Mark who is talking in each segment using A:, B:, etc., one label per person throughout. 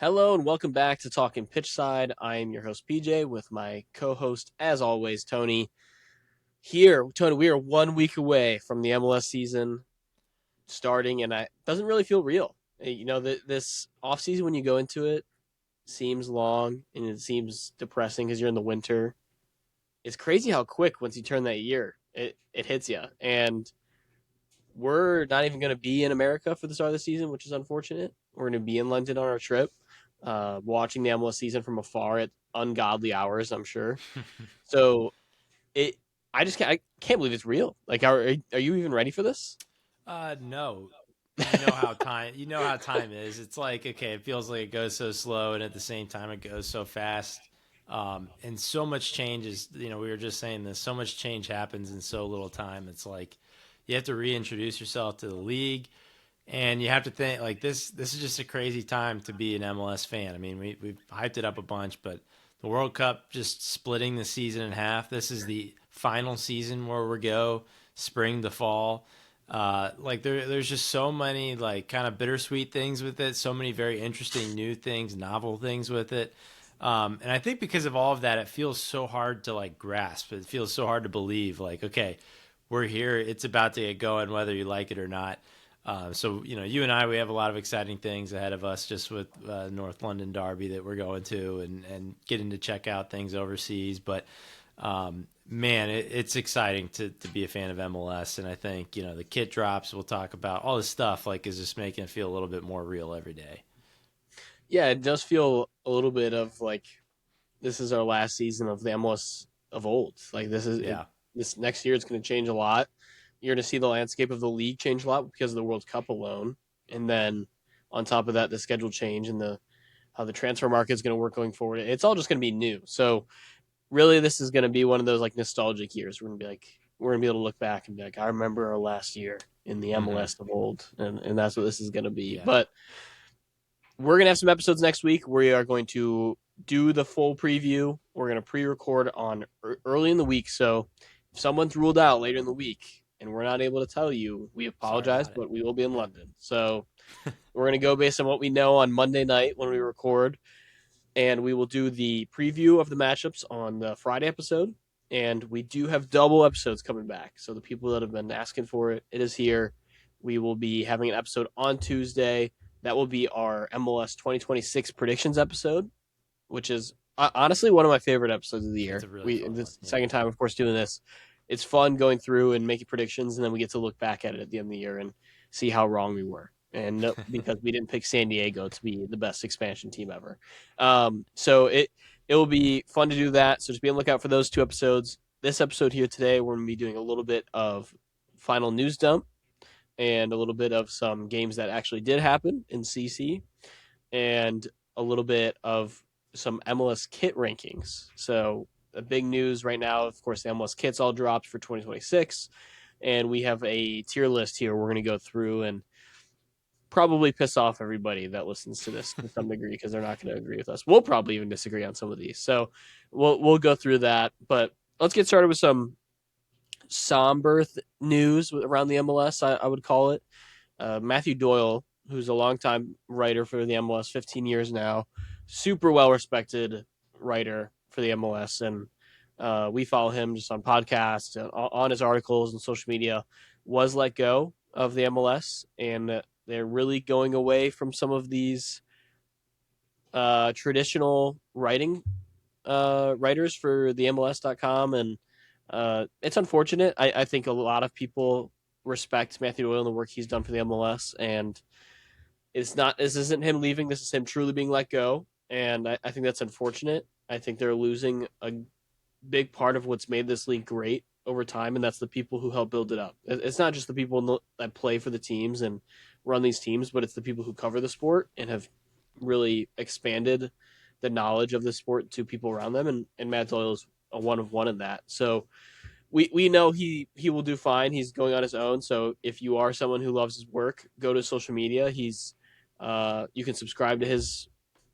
A: Hello and welcome back to Talking Pitchside. I am your host PJ with my co-host, as always, Tony. Here, Tony, we are 1 week away from the MLS season starting, and it doesn't really feel real. This offseason when you go into it seems long and it seems depressing because you're in the winter. It's crazy how quick once you turn that year, it hits you. And we're not even going to be in America for the start of the season, which is unfortunate. We're going to be in London on our trip, watching the MLS season from afar at ungodly hours, I'm sure. So it, I can't believe it's real. Like, are you even ready for this?
B: No. You know how time is. It's like, okay, it feels like it goes so slow, and at the same time it goes so fast. And so much change is, we were just saying this, so much change happens in so little time. It's like you have to reintroduce yourself to the league, and you have to think like this is just a crazy time to be an MLS fan. I mean, we've hyped it up a bunch, but the World Cup just splitting the season in half. This is the final season where we go spring to fall. There's just so many like kind of bittersweet things with it, so many very interesting new things, novel things with it. And I think because of all of that, it feels so hard to like grasp. It feels so hard to believe. Like, okay, we're here. It's about to get going, whether you like it or not. You and I, we have a lot of exciting things ahead of us just with North London Derby that we're going to and getting to check out things overseas. But man, it's exciting to be a fan of MLS. And I think, the kit drops, we'll talk about all this stuff, like, is just making it feel a little bit more real every day.
A: Yeah, it does feel a little bit of like this is our last season of the MLS of old. Like
B: Yeah.
A: this next year it's going to change a lot. You're going to see the landscape of the league change a lot because of the World Cup alone, and then on top of that, the schedule change and the how the transfer market is going to work going forward. It's all just going to be new. So really, this is going to be one of those like nostalgic years. We're going to be able to look back and be like, I remember our last year in the
B: Hmm.
A: MLS of old, and that's what this is going to be.
B: Yeah.
A: But we're going to have some episodes next week. We are going to do the full preview. We're going to pre-record on early in the week. So if someone's ruled out later in the week and we're not able to tell you, we
B: Sorry
A: apologize,
B: about it.
A: but we will be in
B: Yeah.
A: London. So we're going to go based on what we know on Monday night when we record, and we will do the preview of the matchups on the Friday episode. And we do have double episodes coming back. So the people that have been asking for it, it is here. We will be having an episode on Tuesday. That will be our MLS 2026 predictions episode, which is honestly one of my favorite episodes of the
B: It's
A: year.
B: a really
A: We
B: fun one.
A: this
B: Yeah.
A: second time, of course, doing this. It's fun going through and making predictions, and then we get to look back at it at the end of the year and see how wrong we were. And no, because we didn't pick San Diego to be the best expansion team ever. So it will be fun to do that. So just be on the lookout for those two episodes. This episode here today, we're going to be doing a little bit of final news dump and a little bit of some games that actually did happen in CC and a little bit of some MLS kit rankings. So the big news right now, of course, the MLS kits all dropped for 2026, and we have a tier list here. We're going to go through and probably piss off everybody that listens to this to some degree because they're not going to agree with us. We'll probably even disagree on some of these. So we'll go through that, but let's get started with some somber news around the MLS. I would call it. Matthew Doyle, who's a longtime writer for the MLS, 15 years now, super well respected writer for the MLS, and we follow him just on podcasts and on his articles and social media. Was let go of the MLS, and they're really going away from some of these traditional writers for the MLS.com, and it's unfortunate. I think a lot of people respect Matthew Doyle and the work he's done for the MLS, and it's not. This isn't him leaving. This is him truly being let go, and I think that's unfortunate. I think they're losing a big part of what's made this league great over time, and that's the people who help build it up. It's not just the people that play for the teams and run these teams, but it's the people who cover the sport and have really expanded the knowledge of the sport to people around them. And Matt Doyle is a one of one in that. So we know he will do fine. He's going on his own. So if you are someone who loves his work, go to social media. You can subscribe to his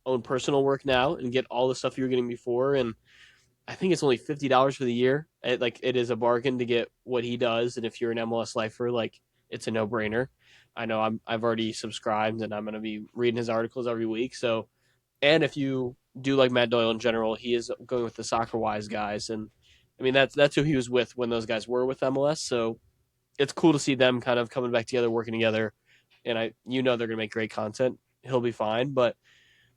A: own personal work now and get all the stuff you were getting before. And I think it's only $50 for the year. It is a bargain to get what he does. And if you're an MLS lifer, like it's a no brainer. I know I've already subscribed and I'm going to be reading his articles every week. So And if you do like Matt Doyle in general, he is going with the soccer wise guys, and I mean that's who he was with when those guys were with MLS. So it's cool to see them kind of coming back together, working together, and they're gonna make great content. He'll be fine, but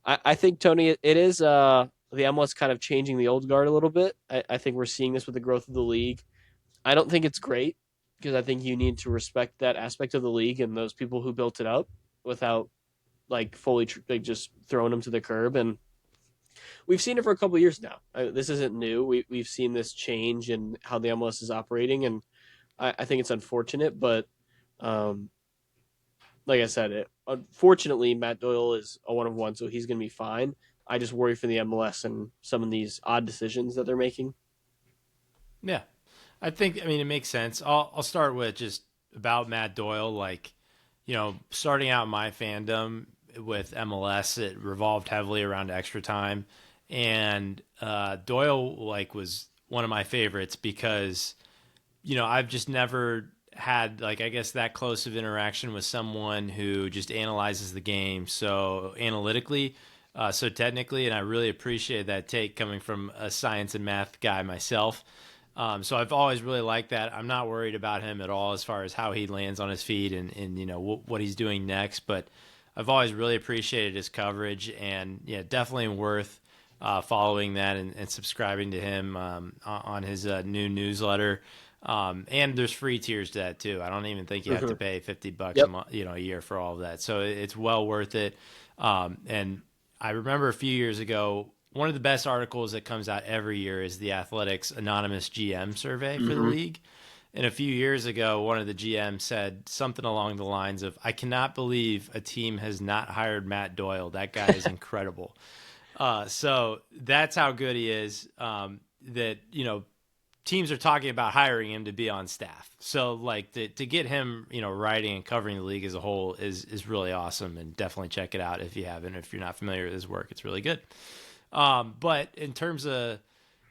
A: I think Tony, it is the MLS kind of changing the old guard a little bit. I think we're seeing this with the growth of the league. I don't think it's great because I think you need to respect that aspect of the league and those people who built it up without like fully like just throwing them to the curb. And we've seen it for a couple of years now. This isn't new. We've seen this change in how the MLS is operating, and I think it's unfortunate. But um, like I said, unfortunately Matt Doyle is a one of one, so he's going to be fine. I just worry for the MLS and some of these odd decisions that they're making.
B: Yeah, I mean, it makes sense. I'll start with just about Matt Doyle. Like, starting out my fandom with MLS, it revolved heavily around extra time, and Doyle was one of my favorites because I've just never had I guess that close of interaction with someone who just analyzes the game so analytically, so technically, and I really appreciate that take coming from a science and math guy myself. So I've always really liked that. I'm not worried about him at all as far as how he lands on his feet and what he's doing next. But I've always really appreciated his coverage, and yeah, definitely worth following that and subscribing to him on his new newsletter. And there's free tiers to that too. I don't even think you have to
A: Mm-hmm.
B: pay $50 a
A: Yep.
B: month, a year for all of that. So it's well worth it. And I remember a few years ago, one of the best articles that comes out every year is the Athletics Anonymous GM survey for the
A: Mm-hmm.
B: league. And a few years ago, one of the GMs said something along the lines of, "I cannot believe a team has not hired Matt Doyle. That guy is incredible." So that's how good he is. That teams are talking about hiring him to be on staff. So to get him, writing and covering the league as a whole is really awesome, and definitely check it out if you haven't. If you're not familiar with his work, it's really good. But in terms of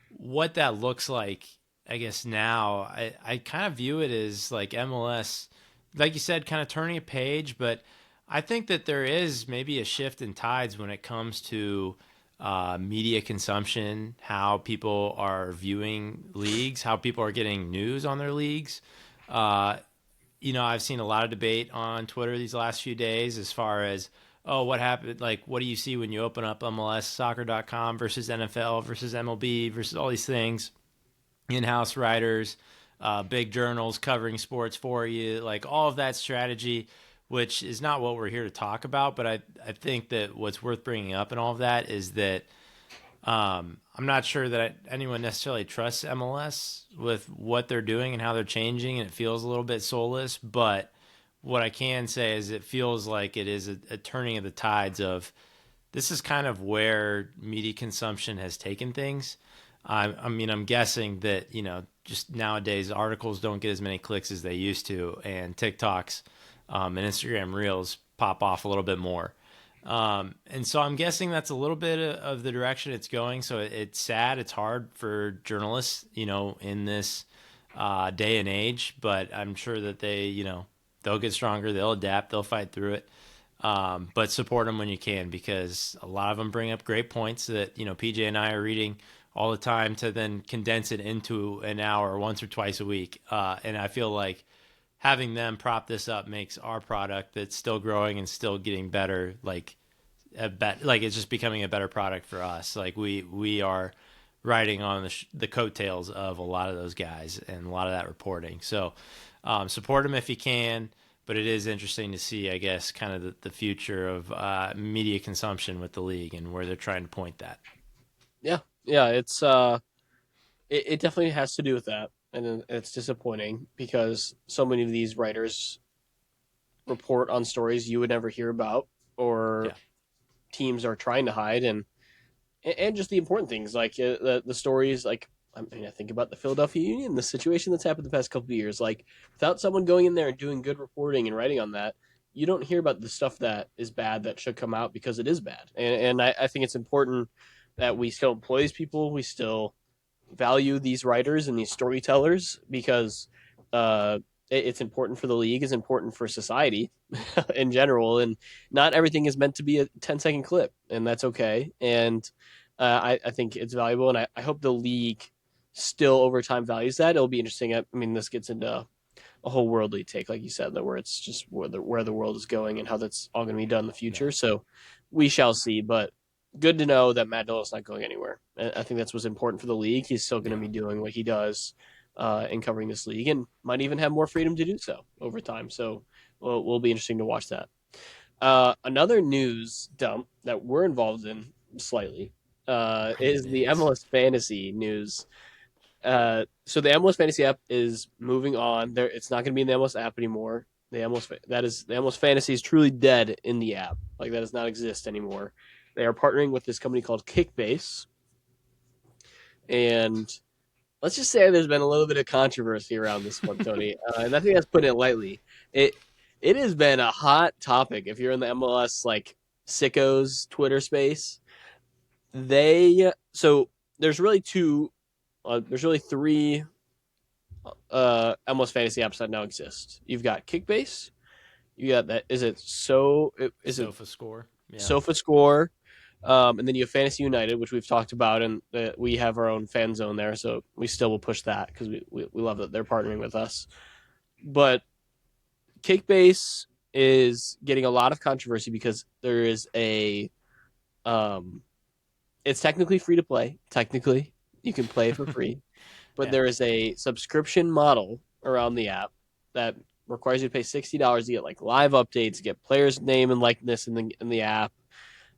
B: what that looks like, I guess now I kind of view it as like MLS, like you said, kind of turning a page. But I think that there is maybe a shift in tides when it comes to media consumption, how people are viewing leagues, how people are getting news on their leagues. Uh, I've seen a lot of debate on Twitter these last few days as far as, oh, what happened? Like, what do you see when you open up MLSsoccer.com versus NFL versus MLB versus all these things? In-house writers, big journals covering sports for you, like all of that strategy, which is not what we're here to talk about. But I think that what's worth bringing up in all of that is that I'm not sure that anyone necessarily trusts MLS with what they're doing and how they're changing, and it feels a little bit soulless. But what I can say is it feels like it is a turning of the tides of this is kind of where media consumption has taken things. I mean, I'm guessing that just nowadays articles don't get as many clicks as they used to, and TikToks and Instagram Reels pop off a little bit more. And so I'm guessing that's a little bit of the direction it's going. So it's sad. It's hard for journalists, in this day and age, but I'm sure that they'll get stronger. They'll adapt. They'll fight through it. But support them when you can, because a lot of them bring up great points that, PJ and I are reading all the time to then condense it into an hour once or twice a week. And I feel like having them prop this up makes our product that's still growing and still getting better, like it's just becoming a better product for us. Like we are riding on the coattails of a lot of those guys and a lot of that reporting. So support them if you can. But it is interesting to see, I guess, kind of the future of media consumption with the league and where they're trying to point that.
A: Yeah, yeah. It definitely has to do with that, and it's disappointing because so many of these writers report on stories you would never hear about, or
B: Yeah.
A: teams are trying to hide, and just the important things like the stories. Like I mean, I think about the Philadelphia Union, the situation that's happened the past couple of years. Like without someone going in there and doing good reporting and writing on that, you don't hear about the stuff that is bad that should come out because it is bad. And I think it's important that we still employ these people. We still value these writers and these storytellers because it's important for the league, is important for society in general, and not everything is meant to be a 10-second clip, and that's okay. And I think it's valuable, and I hope the league still over time values that. It'll be interesting. I mean, this gets into a whole worldly take, like you said, that where it's just where the world is going and how that's all going to be done in the
B: Yeah.
A: future. So we shall see. But good to know that Matt Dillon's not going anywhere. I think that's what's important for the league. He's still going to
B: Yeah.
A: be doing what he does in covering this league, and might even have more freedom to do so over time. So will be interesting to watch that. Another news dump that we're involved in slightly is the
B: Goodness.
A: MLS Fantasy news. So the MLS Fantasy app is moving on. There, it's not going to be in the MLS app anymore. The MLS Fantasy is truly dead in the app. Like that does not exist anymore. They are partnering with this company called Kickbase, and let's just say there's been a little bit of controversy around this one, Tony, and I think that's putting it lightly. It it has been a hot topic. If you're in the MLS like sickos Twitter space, they so there's really two there's really three MLS fantasy apps that now exist. You've got Kickbase. You got that. Is it
B: Sofa score. Yeah.
A: SofaScore? And then you have Fantasy United, which we've talked about, and we have our own fan zone there, so we still will push that because we love that they're partnering with us. But Kickbase is getting a lot of controversy because there is um, it's technically free to play. Technically, you can play for free, but
B: Yeah.
A: there is a subscription model around the app that requires you to pay $60 to get like live updates, get players' name and likeness in the app,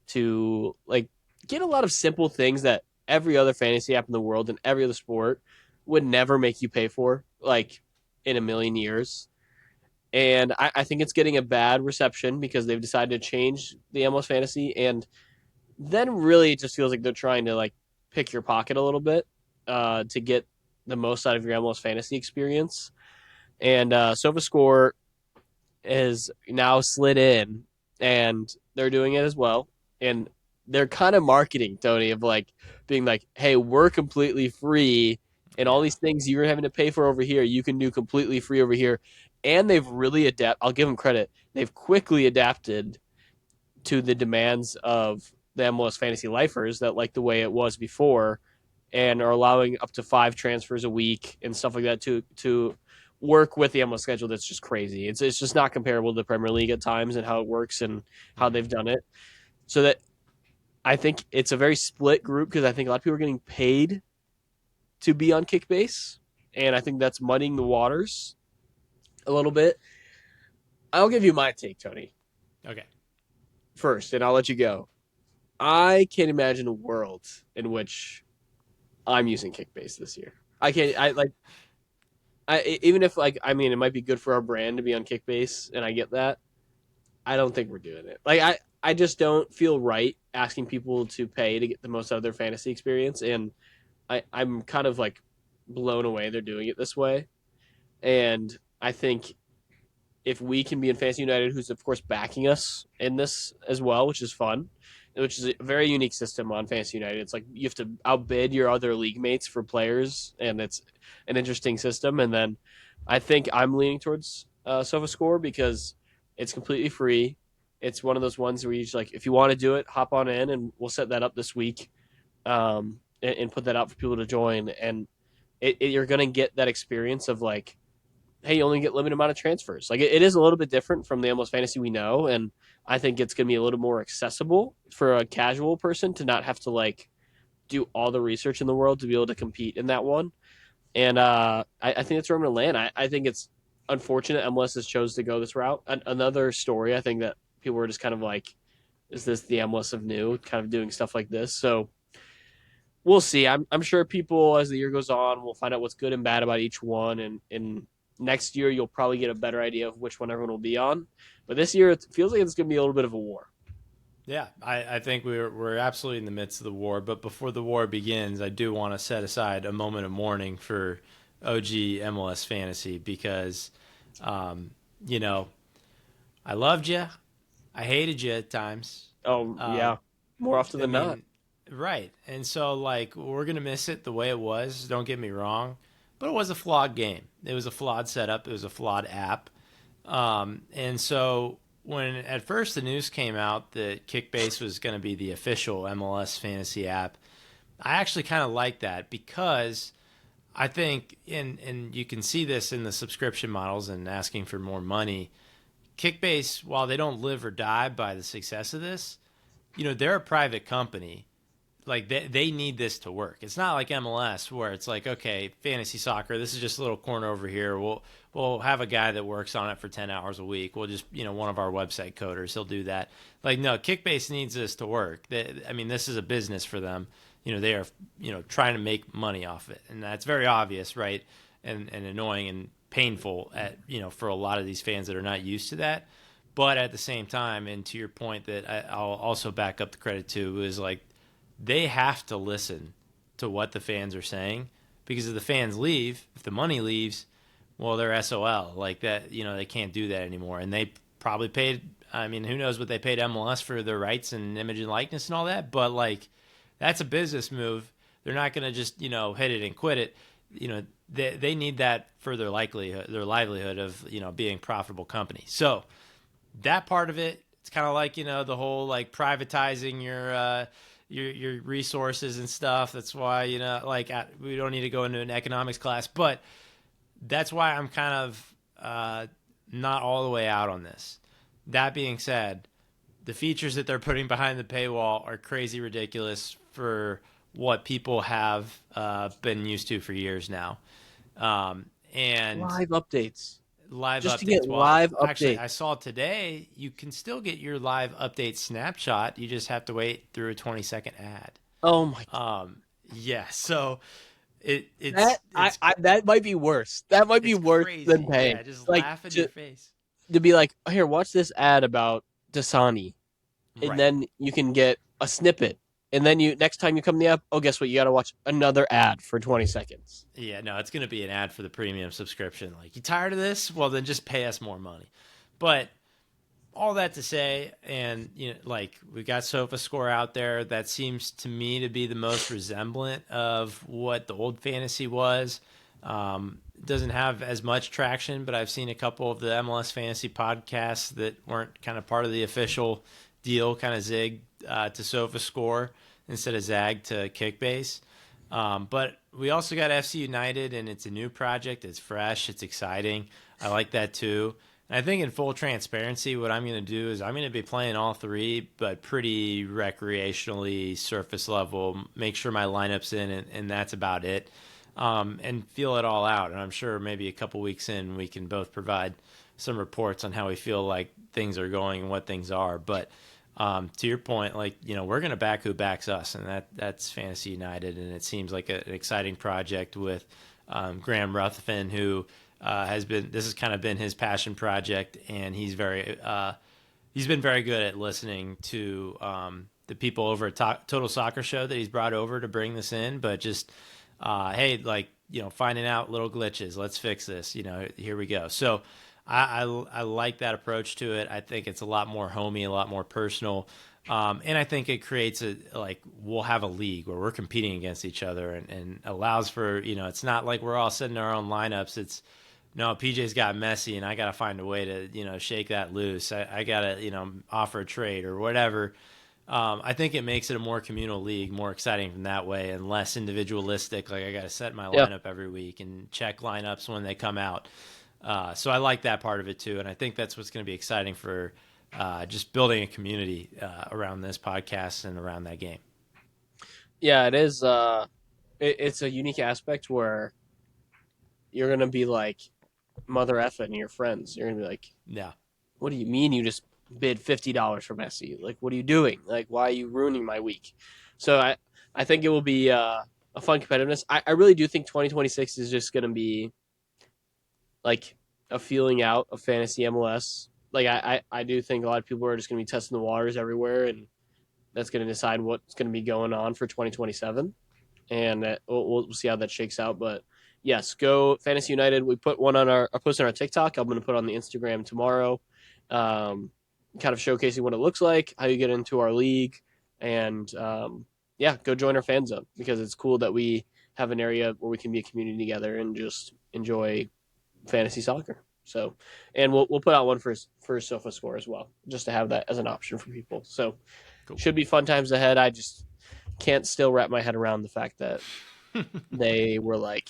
A: to like get a lot of simple things that every other fantasy app in the world and every other sport would never make you pay for, like in a million years. And I think it's getting a bad reception because they've decided to change the MLS fantasy, and then really it just feels like they're trying to like pick your pocket a little bit to get the most out of your MLS fantasy experience. And SofaScore is now slid in, and they're doing it as well. And they're kind of marketing, Tony, of like being like, "Hey, we're completely free, and all
B: Yeah.
A: these things you're having to pay for over here, you can do completely free over here." And they've really adapt. I'll give them credit. They've quickly adapted to the demands of the MLS fantasy lifers that like the way it was before, and are allowing up to 5 transfers a week and stuff like that to work with the MLS schedule. That's just crazy. It's just not comparable to the Premier League at times and how it works and how
B: Mm-hmm.
A: they've done it. So that I think it's a very split group because I think a lot of people are getting paid to be on Kickbase, and I think that's muddying the waters a little bit. I'll give you my take, Tony,
B: Okay.
A: first, and I'll let you go. I can't imagine a world in which I'm using Kickbase this year. I can't. I like. Even if like I mean it might be good for our brand to be on Kickbase, and I get that. I don't think we're doing it. Like I just don't feel right asking people to pay to get the most out of their fantasy experience, and I'm kind of like blown away they're doing it this way. And I think if we can be in Fantasy United, who's of course backing us in this as well, which is fun, which is a very unique system on Fantasy United. It's like you have to outbid your other league mates for players, and it's an interesting system. And then I think I'm leaning towards SofaScore because it's completely free. It's one of those ones where you just like, if you want to do it, hop on in, and we'll set that up this week, and put that out for people to join. And you're gonna get that experience of like, hey, you only get limited amount of transfers. Like it is a little bit different from the MLS fantasy we know, and I think it's going to be a little more accessible for a casual person to not have to like do all the research in the world to be able to compete in that one. And I think that's where I'm going to land. I think it's unfortunate MLS has chose to go this route. Another story I think that people were just kind of like, is this the MLS of new? Kind of doing stuff like this. So we'll see. I'm sure people as the year goes on will find out what's good and bad about each one, and next year you'll probably get a better idea of which one everyone will be on. But this year it feels like it's going to be a little bit of a war.
B: Yeah, I think we're absolutely in the midst of the war. But before the war begins, I do want to set aside a moment of mourning for OG MLS fantasy because, you know, I loved you, I hated you at times.
A: Oh
B: Uh,
A: yeah, more often
B: I
A: than not.
B: mean, right. And so, like, we're going to miss it the way it was. Don't get me wrong. But it was a flawed game. It was a flawed setup. It was a flawed app. And so when at first the news came out that Kickbase was going to be the official MLS fantasy app, I actually kind of like that because I think, and you can see this in the subscription models and asking for more money. Kickbase, while they don't live or die by the success of this, they're a private company. Like they need this to work. It's not like MLS where it's like, okay, fantasy soccer, this is just a little corner over here. We'll have a guy that works on it for 10 hours a week. We'll just, one of our website coders, he'll do that. Like, no, Kickbase needs this to work. I mean, this is a business for them. They are, trying to make money off it. And that's very obvious, right? And annoying and painful for a lot of these fans that are not used to that. But at the same time, and to your point that I'll also back up the credit to, is like, they have to listen to what the fans are saying, because if the fans leave, if the money leaves, well, they're SOL. Like that, they can't do that anymore. And they probably paid, I mean, who knows what they paid MLS for their rights and image and likeness and all that, but like that's a business move. They're not going to just, hit it and quit it. They need that for their livelihood of, being a profitable company. So that part of it, it's kind of like, the whole like privatizing your resources and stuff. That's why, we don't need to go into an economics class, but that's why I'm kind of not all the way out on this. That being said, the features that they're putting behind the paywall are crazy ridiculous for what people have been used to for years now. And
A: Live updates.
B: live
A: Just to get
B: updates. Well,
A: live
B: actually,
A: updates.
B: I saw today you can still get your live update snapshot. You just have to wait through a 20-second ad.
A: Oh my god.
B: Yeah. So it's
A: That that might be worse. That might be
B: it's
A: worse than
B: crazy.
A: paying.
B: Yeah, just
A: Like
B: laugh in your face.
A: to be like, here, watch this ad about Dasani, and
B: Right.
A: then you can get a snippet, and then you next time you come to the app, oh, guess what? You got to watch another ad for 20 seconds.
B: Yeah, no, it's going to be an ad for the premium subscription. Like, you tired of this? Well, then just pay us more money. But all that to say, and like we got SofaScore out there. That seems to me to be the most resemblant of what the old fantasy was. Doesn't have as much traction, but I've seen a couple of the MLS fantasy podcasts that weren't kind of part of the official deal, kind of zig to SofaScore instead of zag to Kickbase. But we also got FC United, and it's a new project. It's fresh. It's exciting. I like that too. And I think in full transparency, what I'm going to do is I'm going to be playing all three, but pretty recreationally, surface level, make sure my lineup's in, and that's about it. And feel it all out. And I'm sure maybe a couple weeks in, we can both provide some reports on how we feel like things are going and what things are. But to your point, like, we're going to back who backs us, and that's Fantasy United. And it seems like an exciting project with Graham Ruthven, who this has kind of been his passion project, and he's been very good at listening to the people over at Total Soccer Show that he's brought over to bring this in, but just hey, like, finding out little glitches. Let's fix this. Here we go. So I like that approach to it. I think it's a lot more homey, a lot more personal. And I think it creates we'll have a league where we're competing against each other, and allows for, it's not like we're all setting our own lineups. It's, no, PJ's got Messi, and I got to find a way to, shake that loose. I got to, offer a trade or whatever. I think it makes it a more communal league, more exciting from that way, and less individualistic. Like, I got to set my
A: Yeah,
B: lineup every week and check lineups when they come out. So I like that part of it too, and I think that's what's going to be exciting for just building a community around this podcast and around that game.
A: yeah, it is. It's a unique aspect where you're gonna be like mother effing your friends. You're gonna be like,
B: Yeah,
A: what do you mean you just bid $50 for Messi? Like, what are you doing? Like, why are you ruining my week? So I think it will be a fun competitiveness. I really do think 2026 is just gonna be like a feeling out of fantasy MLS. Like, I do think a lot of people are just gonna be testing the waters everywhere, and that's gonna decide what's gonna be going on for 2027. And we'll see how that shakes out. But yes, go Fantasy United. We put one on our post on our TikTok. I'm going to put on the Instagram tomorrow, kind of showcasing what it looks like, how you get into our league, and yeah, go join our fan zone, because it's cool that we have an area where we can be a community together and just enjoy fantasy soccer. So, and we'll put out one for Sofa Score as well, just to have that as an option for people. So,
B: Cool.
A: should be fun times ahead. I just can't still wrap my head around the fact that they were like,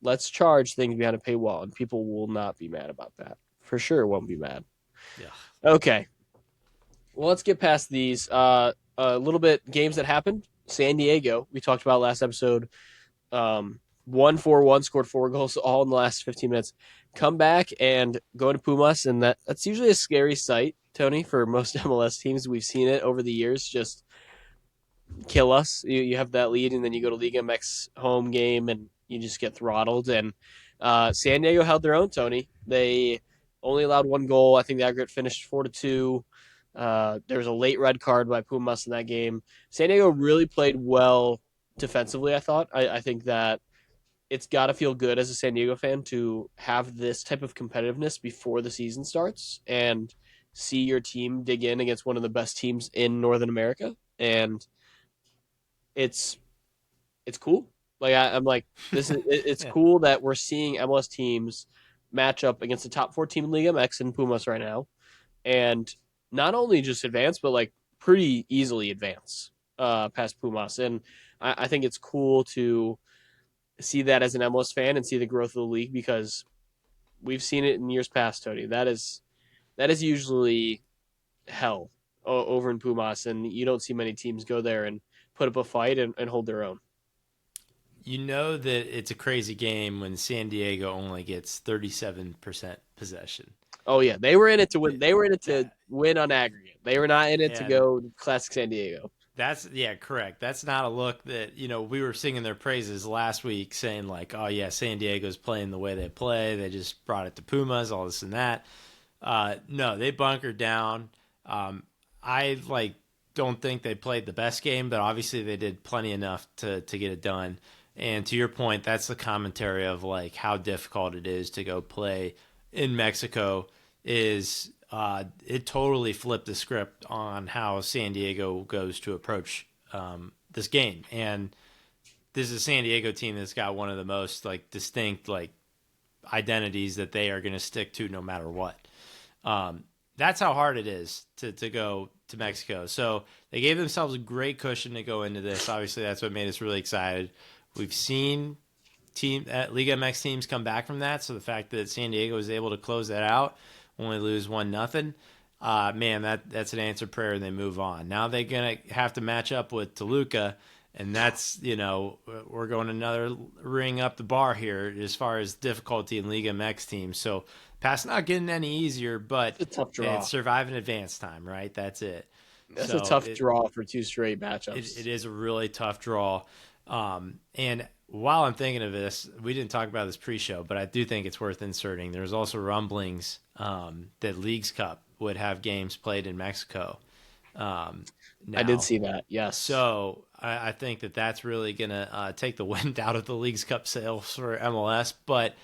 A: let's charge things behind a paywall, and people will not be mad about that. For sure, won't be mad.
B: Yeah.
A: Okay, well, let's get past these. A little bit games that happened. San Diego, we talked about last episode. 1-4-1, scored 4 goals all in the last 15 minutes. Come back and go to Pumas, and that's usually a scary sight, Tony, for most MLS teams. We've seen it over the years. Just kill us. You have that lead, and then you go to Liga MX home game, and you just get throttled. And San Diego held their own, Tony. They only allowed 1 goal. I think the aggregate finished 4-2. There was a late red card by Pumas in that game. San Diego really played well defensively, I thought. I think that it's got to feel good as a San Diego fan to have this type of competitiveness before the season starts and see your team dig in against one of the best teams in Northern America. And it's cool. Like I'm like this is it's
B: Yeah.
A: cool that we're seeing MLS teams match up against the top 4 team in Liga MX and Pumas right now, and not only just advance but like pretty easily advance past Pumas. And I think it's cool to see that as an MLS fan and see the growth of the league because we've seen it in years past, Tony. That is usually hell over in Pumas, and you don't see many teams go there and put up a fight and hold their own.
B: You know that it's a crazy game when San Diego only gets 37% possession.
A: Oh yeah, they were in it to win. They were in it to
B: That
A: win on aggregate. They were not in it to
B: and
A: go classic San Diego.
B: that's yeah, correct. That's not a look that we were singing their praises last week, saying like, oh yeah, San Diego's playing the way they play. They just brought it to Pumas, all this and that. No, they bunkered down. I don't think they played the best game, but obviously they did plenty enough to get it done. And to your point, that's the commentary of like how difficult it is to go play in Mexico. Is it totally flipped the script on how San Diego goes to approach this game, and this is a San Diego team that's got one of the most like distinct like identities that they are going to stick to no matter what. That's how hard it is to go to Mexico. So they gave themselves a great cushion to go into this. Obviously, that's what made us really excited. We've seen Liga MX teams come back from that. So the fact that San Diego was able to close that out, only lose 1-0, man, that's an answered prayer, and they move on. Now they're gonna have to match up with Toluca, and that's we're going another ring up the bar here as far as difficulty in Liga MX teams. So past not getting any easier, but
A: It's a tough draw.
B: it's surviving advance time, right? That's it.
A: That's a
B: So
A: tough draw for 2 straight matchups.
B: it is a really tough draw. And while I'm thinking of this, we didn't talk about this pre-show, but I do think it's worth inserting. There's also rumblings that Leagues Cup would have games played in Mexico. Now.
A: I did see that. Yes.
B: So I think that's really going to take the wind out of the Leagues Cup sails for MLS, but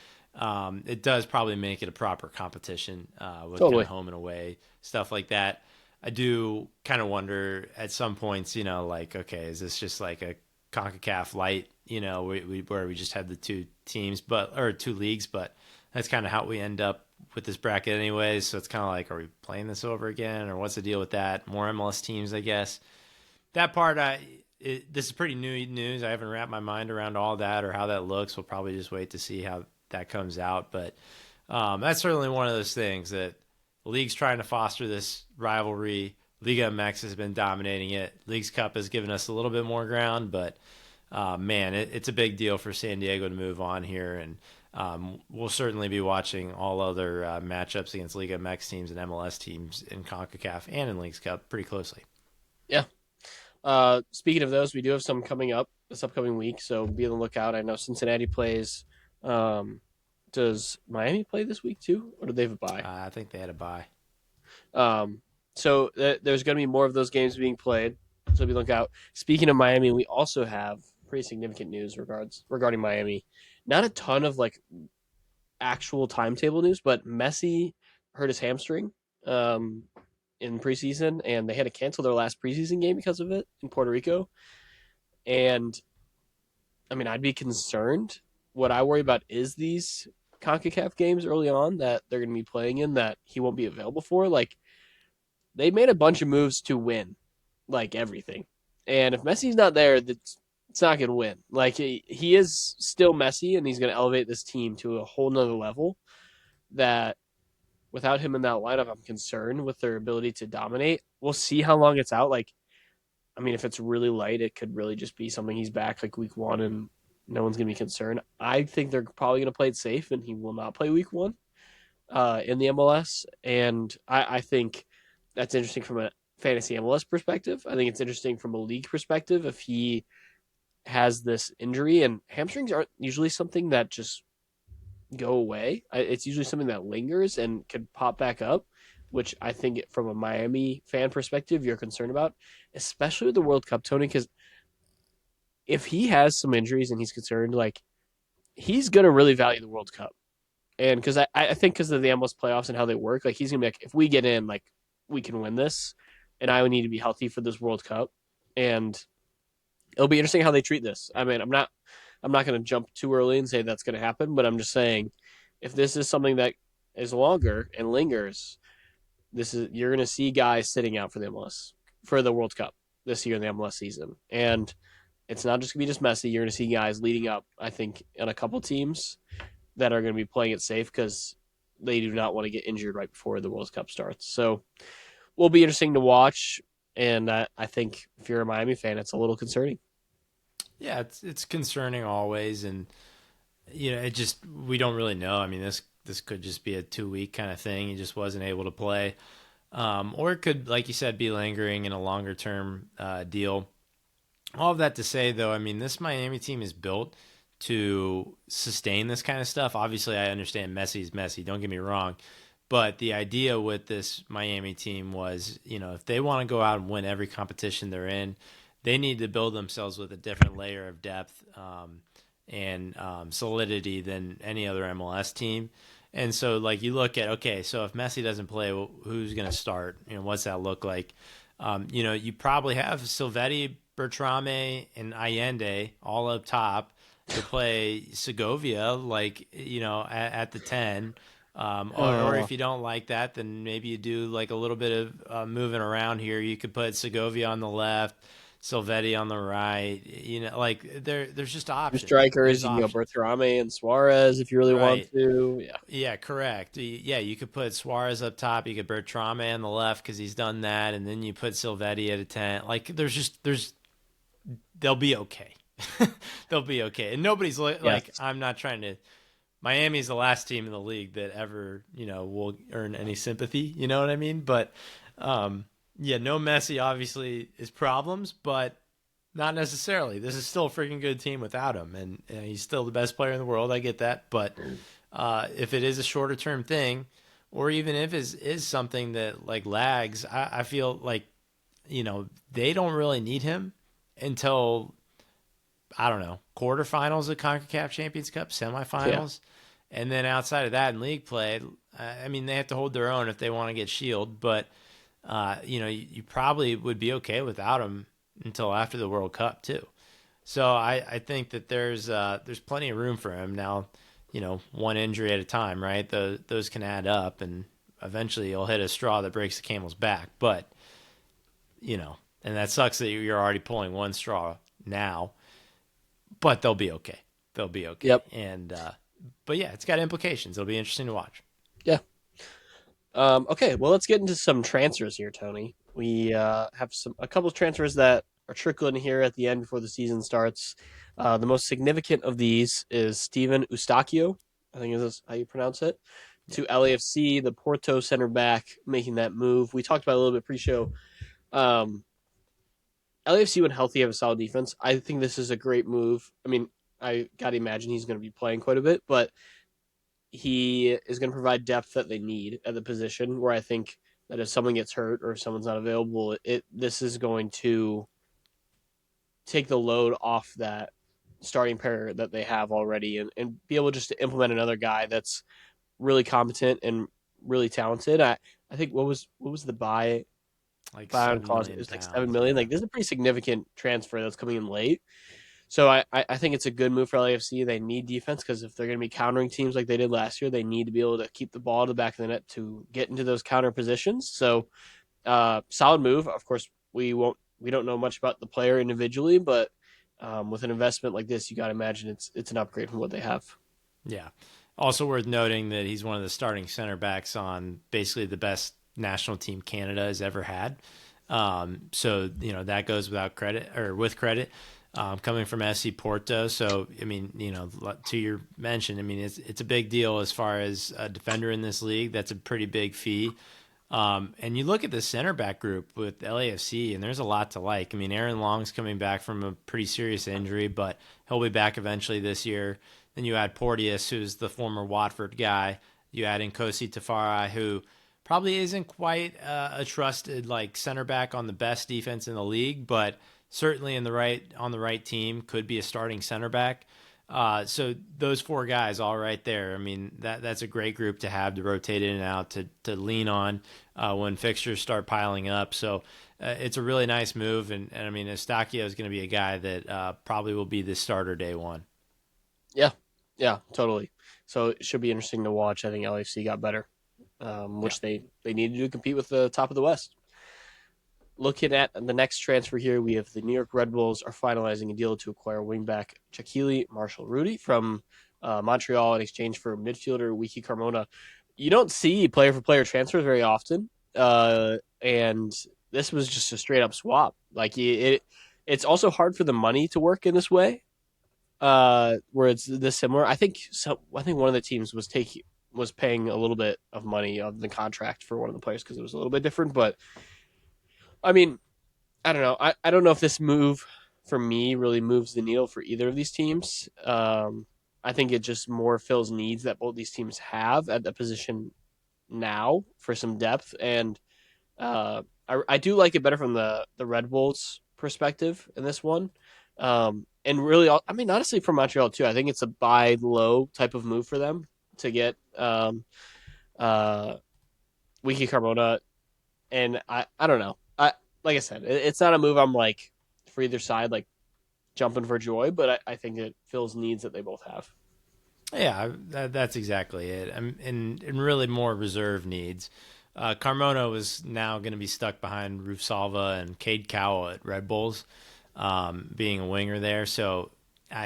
B: it does probably make it a proper competition with kind of home and away, stuff like that. I do kind of wonder at some points, like, okay, is this just like a CONCACAF light, where we just had the 2 teams, or 2 leagues, but that's kind of how we end up with this bracket anyways. So it's kind of like, are we playing this over again, or what's the deal with that? More MLS teams, I guess. That part, this is pretty new news. I haven't wrapped my mind around all that or how that looks. We'll probably just wait to see how that comes out. But that's certainly one of those things that the league's trying to foster this rivalry. Liga MX has been dominating it. Leagues Cup has given us a little bit more ground, but man, it's a big deal for San Diego to move on here, and we'll certainly be watching all other matchups against Liga MX teams and MLS teams in CONCACAF and in Leagues Cup pretty closely.
A: Yeah. Speaking of those, we do have some coming up this upcoming week, so be on the lookout. I know Cincinnati plays. Does Miami play this week too, or do they have a bye?
B: I think they had a bye.
A: So there's going to be more of those games being played, so be on the lookout. Speaking of Miami, we also have pretty significant news regarding Miami. Not a ton of like actual timetable news, but Messi hurt his hamstring in preseason, and they had to cancel their last preseason game because of it in Puerto Rico. And I mean, I'd be concerned. What I worry about is these CONCACAF games early on that they're going to be playing in that he won't be available for. Like they made a bunch of moves to win, like everything. And if Messi's not there, it's not going to win. Like he is still Messi, and he's going to elevate this team to a whole nother level. That without him in that lineup, I'm concerned with their ability to dominate. We'll see how long it's out. Like, I mean, if it's really light, it could really just be something he's back like week one, and no one's going to be concerned. I think they're probably going to play it safe, and he will not play week one in the MLS. And I think that's interesting from a fantasy MLS perspective. I think it's interesting from a league perspective if he has this injury, and hamstrings aren't usually something that just go away. It's usually something that lingers and could pop back up, which I think from a Miami fan perspective, you're concerned about, especially with the World Cup, Tony, because if he has some injuries and he's concerned, like he's going to really value the World Cup. And because I think because of the MLS playoffs and how they work, like he's going to be like, if we get in, like we can win this, and I would need to be healthy for this World Cup. And it'll be interesting how they treat this. I mean, I'm not going to jump too early and say that's going to happen, but I'm just saying if this is something that is longer and lingers, you're going to see guys sitting out for the MLS for the World Cup this year in the MLS season, and it's not just going to be just Messi. You're going to see guys leading up. I think in a couple teams that are going to be playing it safe because they do not want to get injured right before the World Cup starts. So will be interesting to watch, and I think if you're a Miami fan, it's a little concerning.
B: Yeah, it's concerning always, and it just we don't really know. I mean, this could just be a 2 week kind of thing. He just wasn't able to play, or it could, like you said, be lingering in a longer term deal. All of that to say, though, I mean, this Miami team is built to sustain this kind of stuff. Obviously, I understand Messi's Messi. Don't get me wrong. But the idea with this Miami team was, if they want to go out and win every competition they're in, they need to build themselves with a different layer of depth and solidity than any other MLS team. And so, like, you look at, okay, so if Messi doesn't play, well, who's going to start? What's that look like? You probably have Silvetti, Bertrame, and Allende all up top to play Segovia, like, at the 10. Or
A: Oh,
B: if you don't like that, then maybe you do like a little bit of moving around here. You could put Segovia on the left, Silvetti on the right. Like there's just
A: two
B: options.
A: strikers.
B: There's
A: You can go
B: options.
A: Bertarame and Suarez if you really want
B: Right.
A: to. Yeah,
B: Yeah, correct. Yeah, you could put Suarez up top. You could Bertrame on the left because he's done that, and then you put Silvetti at a 10. Like they'll be okay. They'll be okay. And nobody's like
A: yes,
B: I'm not trying to. Miami's the last team in the league that ever, will earn any sympathy. You know what I mean? But yeah, no Messi obviously is problems, but not necessarily. This is still a freaking good team without him, and he's still the best player in the world. I get that, but if it is a shorter term thing, or even if it is something that like lags, I feel like they don't really need him until I don't know, quarterfinals of CONCACAF Champions Cup,
A: yeah,
B: semifinals, and then outside of that in league play, I mean they have to hold their own if they want to get Shield, but you probably would be okay without him until after the World Cup too. So I think that there's plenty of room for him now. One injury at a time, right? Those can add up, and eventually you'll hit a straw that breaks the camel's back. But and that sucks that you're already pulling one straw now, but they'll be okay. They'll be okay.
A: yep,
B: And but yeah, it's got implications. It'll be interesting to watch.
A: yeah. Okay, well, let's get into some transfers here, Tony. We have a couple of transfers that are trickling here at the end before the season starts. The most significant of these is Steven Eustachio. I think is how you pronounce it.
B: Yeah.
A: To LAFC, the Porto center back, making that move. We talked about it a little bit pre-show. Um, LAFC, when healthy, have a solid defense. I think this is a great move. I mean, I gotta imagine he's going to be playing quite a bit, but he is going to provide depth that they need at the position. Where I think that if someone gets hurt or if someone's not available, this is going to take the load off that starting pair that they have already, and be able just to implement another guy that's really competent and really talented. I think what was the
B: Like
A: buy on
B: seven
A: clause? It
B: million
A: was like seven
B: pounds.
A: million.
B: Yeah.
A: Like this is a pretty significant transfer that's coming in late. So I think it's a good move for LAFC. They need defense because if they're going to be countering teams like they did last year, they need to be able to keep the ball to the back of the net to get into those counter positions. So solid move. Of course, we don't know much about the player individually, but with an investment like this, you got to imagine it's an upgrade from what they have.
B: Yeah. Also worth noting that he's one of the starting center backs on basically the best national team Canada has ever had. So that goes without credit or with credit. Coming from SC Porto, so I mean, to your mention, I mean, it's a big deal as far as a defender in this league. That's a pretty big fee. And you look at the center back group with LAFC, and there's a lot to like. I mean, Aaron Long's coming back from a pretty serious injury, but he'll be back eventually this year. Then you add Porteous, who's the former Watford guy. You add in Kosi Tafari, who probably isn't quite a trusted like center back on the best defense in the league, but certainly on the right team could be a starting center back. So those four guys all right there. I mean, that's a great group to have to rotate in and out to lean on when fixtures start piling up. So it's a really nice move. And I mean, Eustachio is going to be a guy that probably will be the starter day one.
A: Yeah, yeah, totally. So it should be interesting to watch. I think LAFC got better,
B: Yeah.
A: which they needed to compete with the top of the West. Looking at the next transfer here, we have the New York Red Bulls are finalizing a deal to acquire wingback Chakili Marshall Rudy from Montreal in exchange for midfielder Wiki Carmona. You don't see player for player transfers very often, and this was just a straight up swap. Like it's also hard for the money to work in this way, where it's this similar. I think so. I think one of the teams was paying a little bit of money of the contract for one of the players because it was a little bit different, but I mean, I don't know. I don't know if this move for me really moves the needle for either of these teams. I think it just more fills needs that both these teams have at the position now for some depth, and I do like it better from the Red Bulls perspective in this one. And really, I mean, honestly, for Montreal too, I think it's a buy low type of move for them to get uh, Wiki Carmona, and I don't know. Like I said, it's not a move I'm like for either side like jumping for joy, but I think it fills needs that they both have.
B: Yeah, that's exactly it. And really more reserve needs. Carmona was now going to be stuck behind Ruf Salva and Cade Cowell at Red Bulls, being a winger there. So,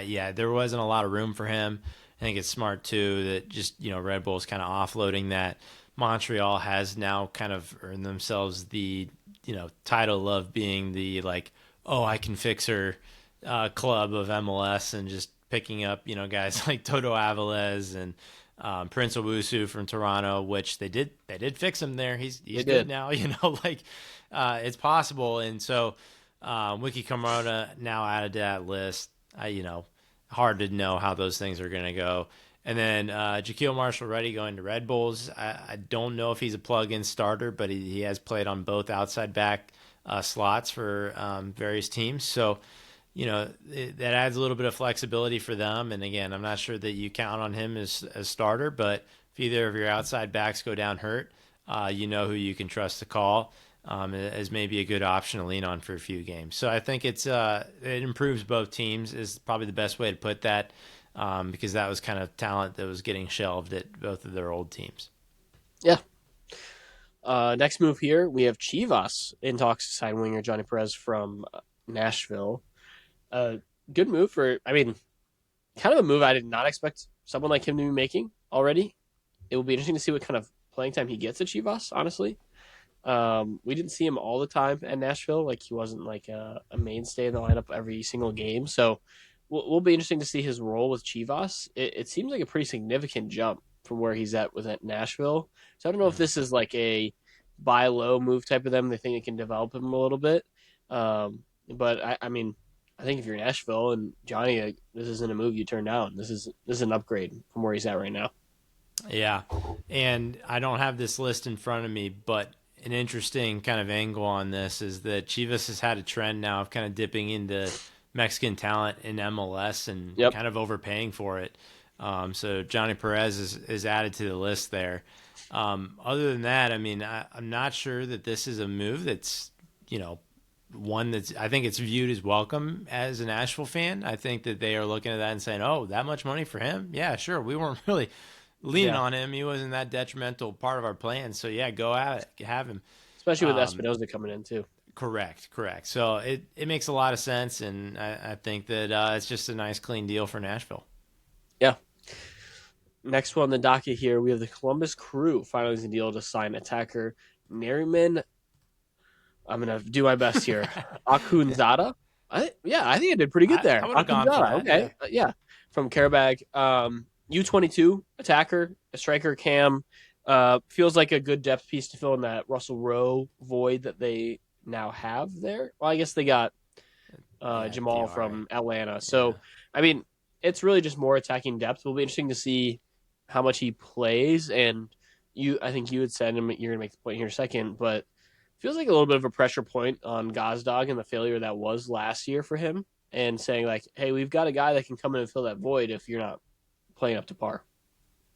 B: yeah, there wasn't a lot of room for him. I think it's smart, too, that just, Red Bulls kind of offloading that. Montreal has now kind of earned themselves the, title of being the, like, oh, I can fix her club of MLS and just picking up, guys like Toto Aviles and Prince Owusu from Toronto, which they did fix him there.
A: They
B: He's good
A: did.
B: now, like it's possible. And so Wiki Camarada now added to that list. Hard to know how those things are going to go. And then Jaquil Marshall-Rutty going to Red Bulls. I don't know if he's a plug-in starter, but he has played on both outside back slots for various teams. So, that adds a little bit of flexibility for them. And again, I'm not sure that you count on him as starter, but if either of your outside backs go down hurt, you know who you can trust to call as maybe a good option to lean on for a few games. So I think it improves both teams is probably the best way to put that, because that was kind of talent that was getting shelved at both of their old teams.
A: Yeah. Next move here, we have Chivas in talks to sign winger Johnny Perez from Nashville. Good move for, I mean, kind of a move I did not expect someone like him to be making already. It will be interesting to see what kind of playing time he gets at Chivas, honestly. We didn't see him all the time at Nashville. Like he wasn't like a mainstay in the lineup every single game. So we'll be interesting to see his role with Chivas. It seems like a pretty significant jump from where he's at with Nashville. So I don't know if
B: Mm-hmm.
A: this is like a buy low move type of them. They think it can develop him a little bit. But I mean, I think if you're Nashville and Johnny, like, this isn't a move you turn down. This is an upgrade from where he's at right now.
B: Yeah. And I don't have this list in front of me, but an interesting kind of angle on this is that Chivas has had a trend now of kind of dipping into Mexican talent in MLS and
A: Yep.
B: kind of overpaying for it. So Johnny Perez is added to the list there. Other than that, I mean, I'm not sure that this is a move that's, one that's, I think it's viewed as welcome as a Nashville fan. I think that they are looking at that and saying, oh, that much money for him? Yeah, sure. We weren't really leaning
A: Yeah,
B: on him. He wasn't that detrimental part of our plan. So yeah, go at it, have him.
A: especially with
B: Um,
A: Espinoza coming in too.
B: correct. So it makes a lot of sense, and I think that it's just a nice, clean deal for Nashville.
A: Yeah. Next one on the docket here, we have the Columbus Crew finalizing a deal to sign attacker Neriman. I'm gonna do my best here. Akunzada. I think I did pretty good
B: I
A: there.
B: would have gone for
A: Akunzada.
B: that. Yeah.
A: Okay. Yeah. From Karabag. U22 attacker, a striker cam. Feels like a good depth piece to fill in that Russell Rowe void that they now have there. Well, I guess they got
B: Yeah.
A: Jamal
B: DRA.
A: from Atlanta.
B: Yeah.
A: So, I mean, it's really just more attacking depth. It'll be interesting to see how much he plays. And I think you had said, and you're going to make the point here in a second, but feels like a little bit of a pressure point on Gazdag and the failure that was last year for him, and saying like, hey, we've got a guy that can come in and fill that void if you're not playing up to par.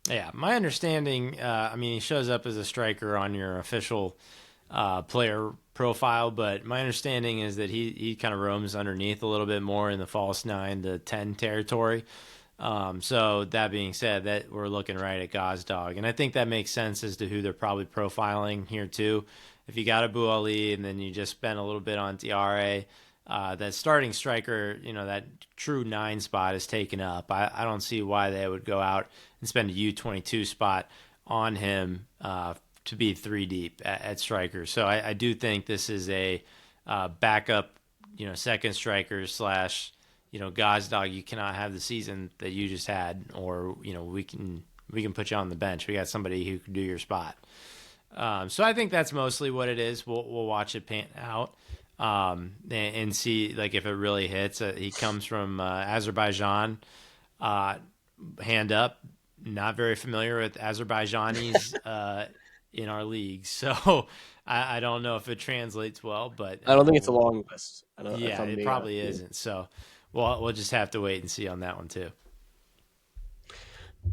B: Yeah, my understanding. I mean, he shows up as a striker on your official player profile, but my understanding is that he kind of roams underneath a little bit more in the false 9 to 10 territory. So that being said, that we're looking right at Gazdag, and I think that makes sense as to who they're probably profiling here too. If you got Abu Ali and then you just spent a little bit on DRA, that starting striker, that true 9 spot is taken up. I don't see why they would go out and spend a U22 spot on him to be 3 deep at striker. So I do think this is a backup, second striker slash, Gazdag. You cannot have the season that you just had, or we can put you on the bench. We got somebody who can do your spot. So I think that's mostly what it is. We'll watch it pan out and see like if it really hits. He comes from Azerbaijan. Hand up. Not very familiar with Azerbaijanis in our league, so I don't know if it translates well. But
A: I don't think it's a long list.
B: yeah, it probably isn't. So we'll just have to wait and see on that one too.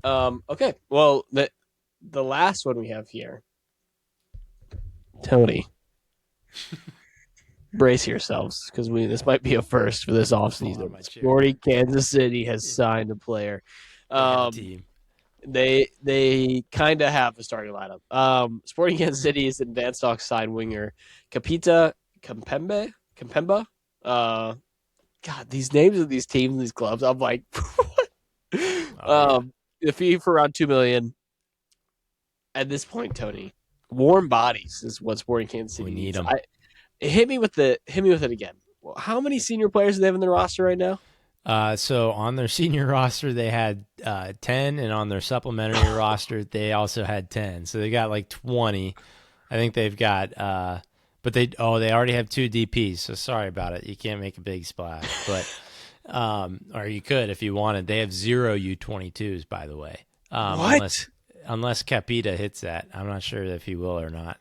A: Okay. Well, the last one we have here, Tony. Brace yourselves, because this might be a first for this offseason. Sporting Kansas City has signed a player.
B: Team.
A: They kind of have a starting lineup. Sporting Kansas City is advanced talks signed winger Kapita Kempemba. God, these names of these teams, these clubs, I'm like, the fee for around $2 million. At this point, Tony, warm bodies is what Sporting Kansas City
B: need
A: needs.
B: them.
A: Hit me with it again. How many senior players do they have in their roster right now?
B: So on their senior roster, they had 10, and on their supplementary roster, they also had 10. So they got like 20. I think they've got, but they already have 2 DPs. So sorry about it. You can't make a big splash, but or you could if you wanted. They have 0 U22s, by the way.
A: What?
B: Unless Capita hits that, I'm not sure if he will or not.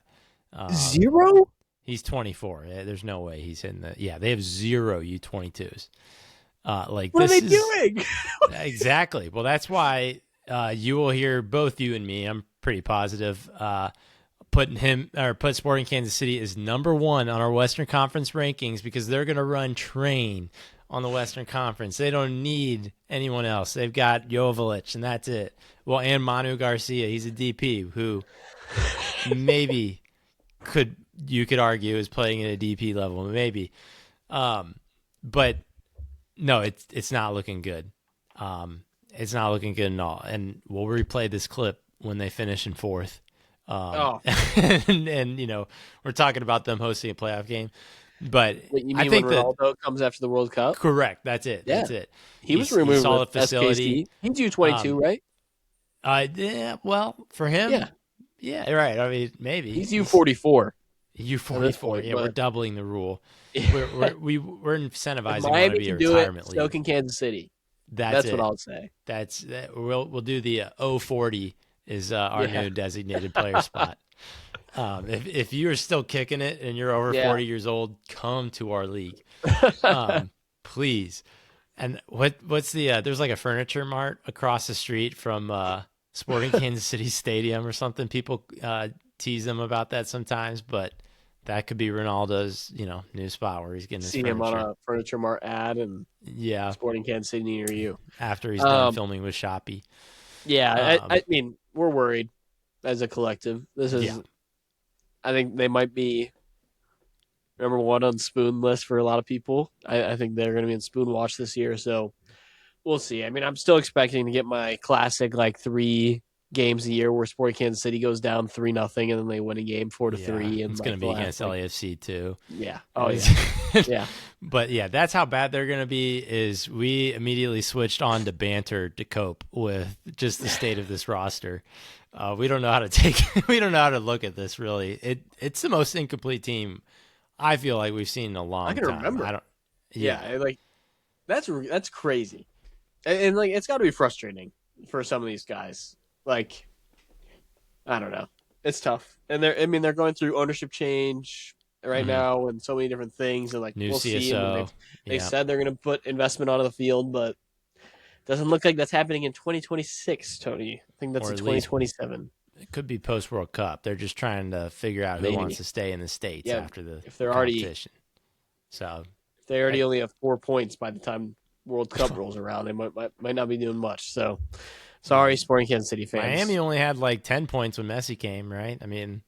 A: 0?
B: He's 24. There's no way he's hitting the. Yeah, they have 0 U22s.
A: What are they doing?
B: Exactly. Well, that's why you will hear both you and me. I'm pretty positive. Put Sporting Kansas City as number 1 on our Western Conference rankings because they're going to run train on the Western Conference. They don't need anyone else. They've got Joveljic, and that's it. Well, and Manu Garcia. He's a DP who maybe you could argue is playing at a DP level, maybe. But no, it's not looking good. It's not looking good at all. And we'll replay this clip when they finish in 4th. And we're talking about them hosting a playoff game. But
A: Wait, you mean
B: I think
A: when Ronaldo comes after the World Cup?
B: Correct. That's it.
A: Yeah.
B: That's it.
A: He was removed
B: saw
A: with
B: the facility.
A: SKC. He's U22, right?
B: Yeah. Well, for him, yeah, right. I mean, maybe
A: he's U44.
B: U44. Yeah, we're doubling the rule. We're incentivizing him to be a retirement league.
A: Stoke in Kansas City. That's what I'll say.
B: We'll do the 040 is our new designated player spot. If you are still kicking it and you're over 40 years old, come to our league, please. And what's the there's like a furniture mart across the street from Sporting Kansas City Stadium or something. People tease them about that sometimes, but That could be Ronaldo's, new spot where he's getting his
A: See him on
B: furniture.
A: a Furniture Mart ad and
B: Yeah,
A: Sporting Kansas City near you.
B: after he's done
A: Um,
B: filming with Shopee.
A: yeah,
B: Um,
A: I mean, we're worried as a collective. This
B: yeah,
A: is, I think they might be number one on Spoon list for a lot of people. I think they're going to be in Spoon Watch this year, so we'll see. I mean, I'm still expecting to get my classic like 3 games a year where Sporting Kansas City goes down 3-0 and then they win a game 4 to
B: yeah,
A: 3 and
B: it's going
A: like
B: to
A: the
B: be
A: last
B: against
A: like
B: LAFC too.
A: yeah. Oh
B: It's-
A: yeah. Yeah.
B: But yeah, that's how bad they're going to be. Is we immediately switched on to banter to cope with just the state of this roster. We don't know how to take. We don't know how to look at this. Really, it's the most incomplete team I feel like we've seen in a
A: I
B: long
A: can
B: time.
A: remember.
B: I don't.
A: Yeah,
B: Yeah,
A: like that's crazy. And like it's got to be frustrating for some of these guys. Like I don't know. It's tough. And they're going through ownership change right
B: hmm
A: now and so many different things and like
B: new
A: we'll see. And
B: CSO.
A: they
B: Yeah,
A: said they're going to put investment onto the field, but doesn't look like that's happening in 2026, Tony. I think that's
B: or
A: a
B: at least
A: 2027.
B: it could be post World Cup. They're just trying to figure out who wants
A: Maybe.
B: to stay in the states
A: Yeah.
B: after the
A: If they're already
B: competition. So,
A: if they already
B: I,
A: only have 4 points by the time World Cup rolls around, they might not be doing much. So sorry, Sporting Kansas City fans.
B: Miami only had like 10 points when Messi came, right? I mean,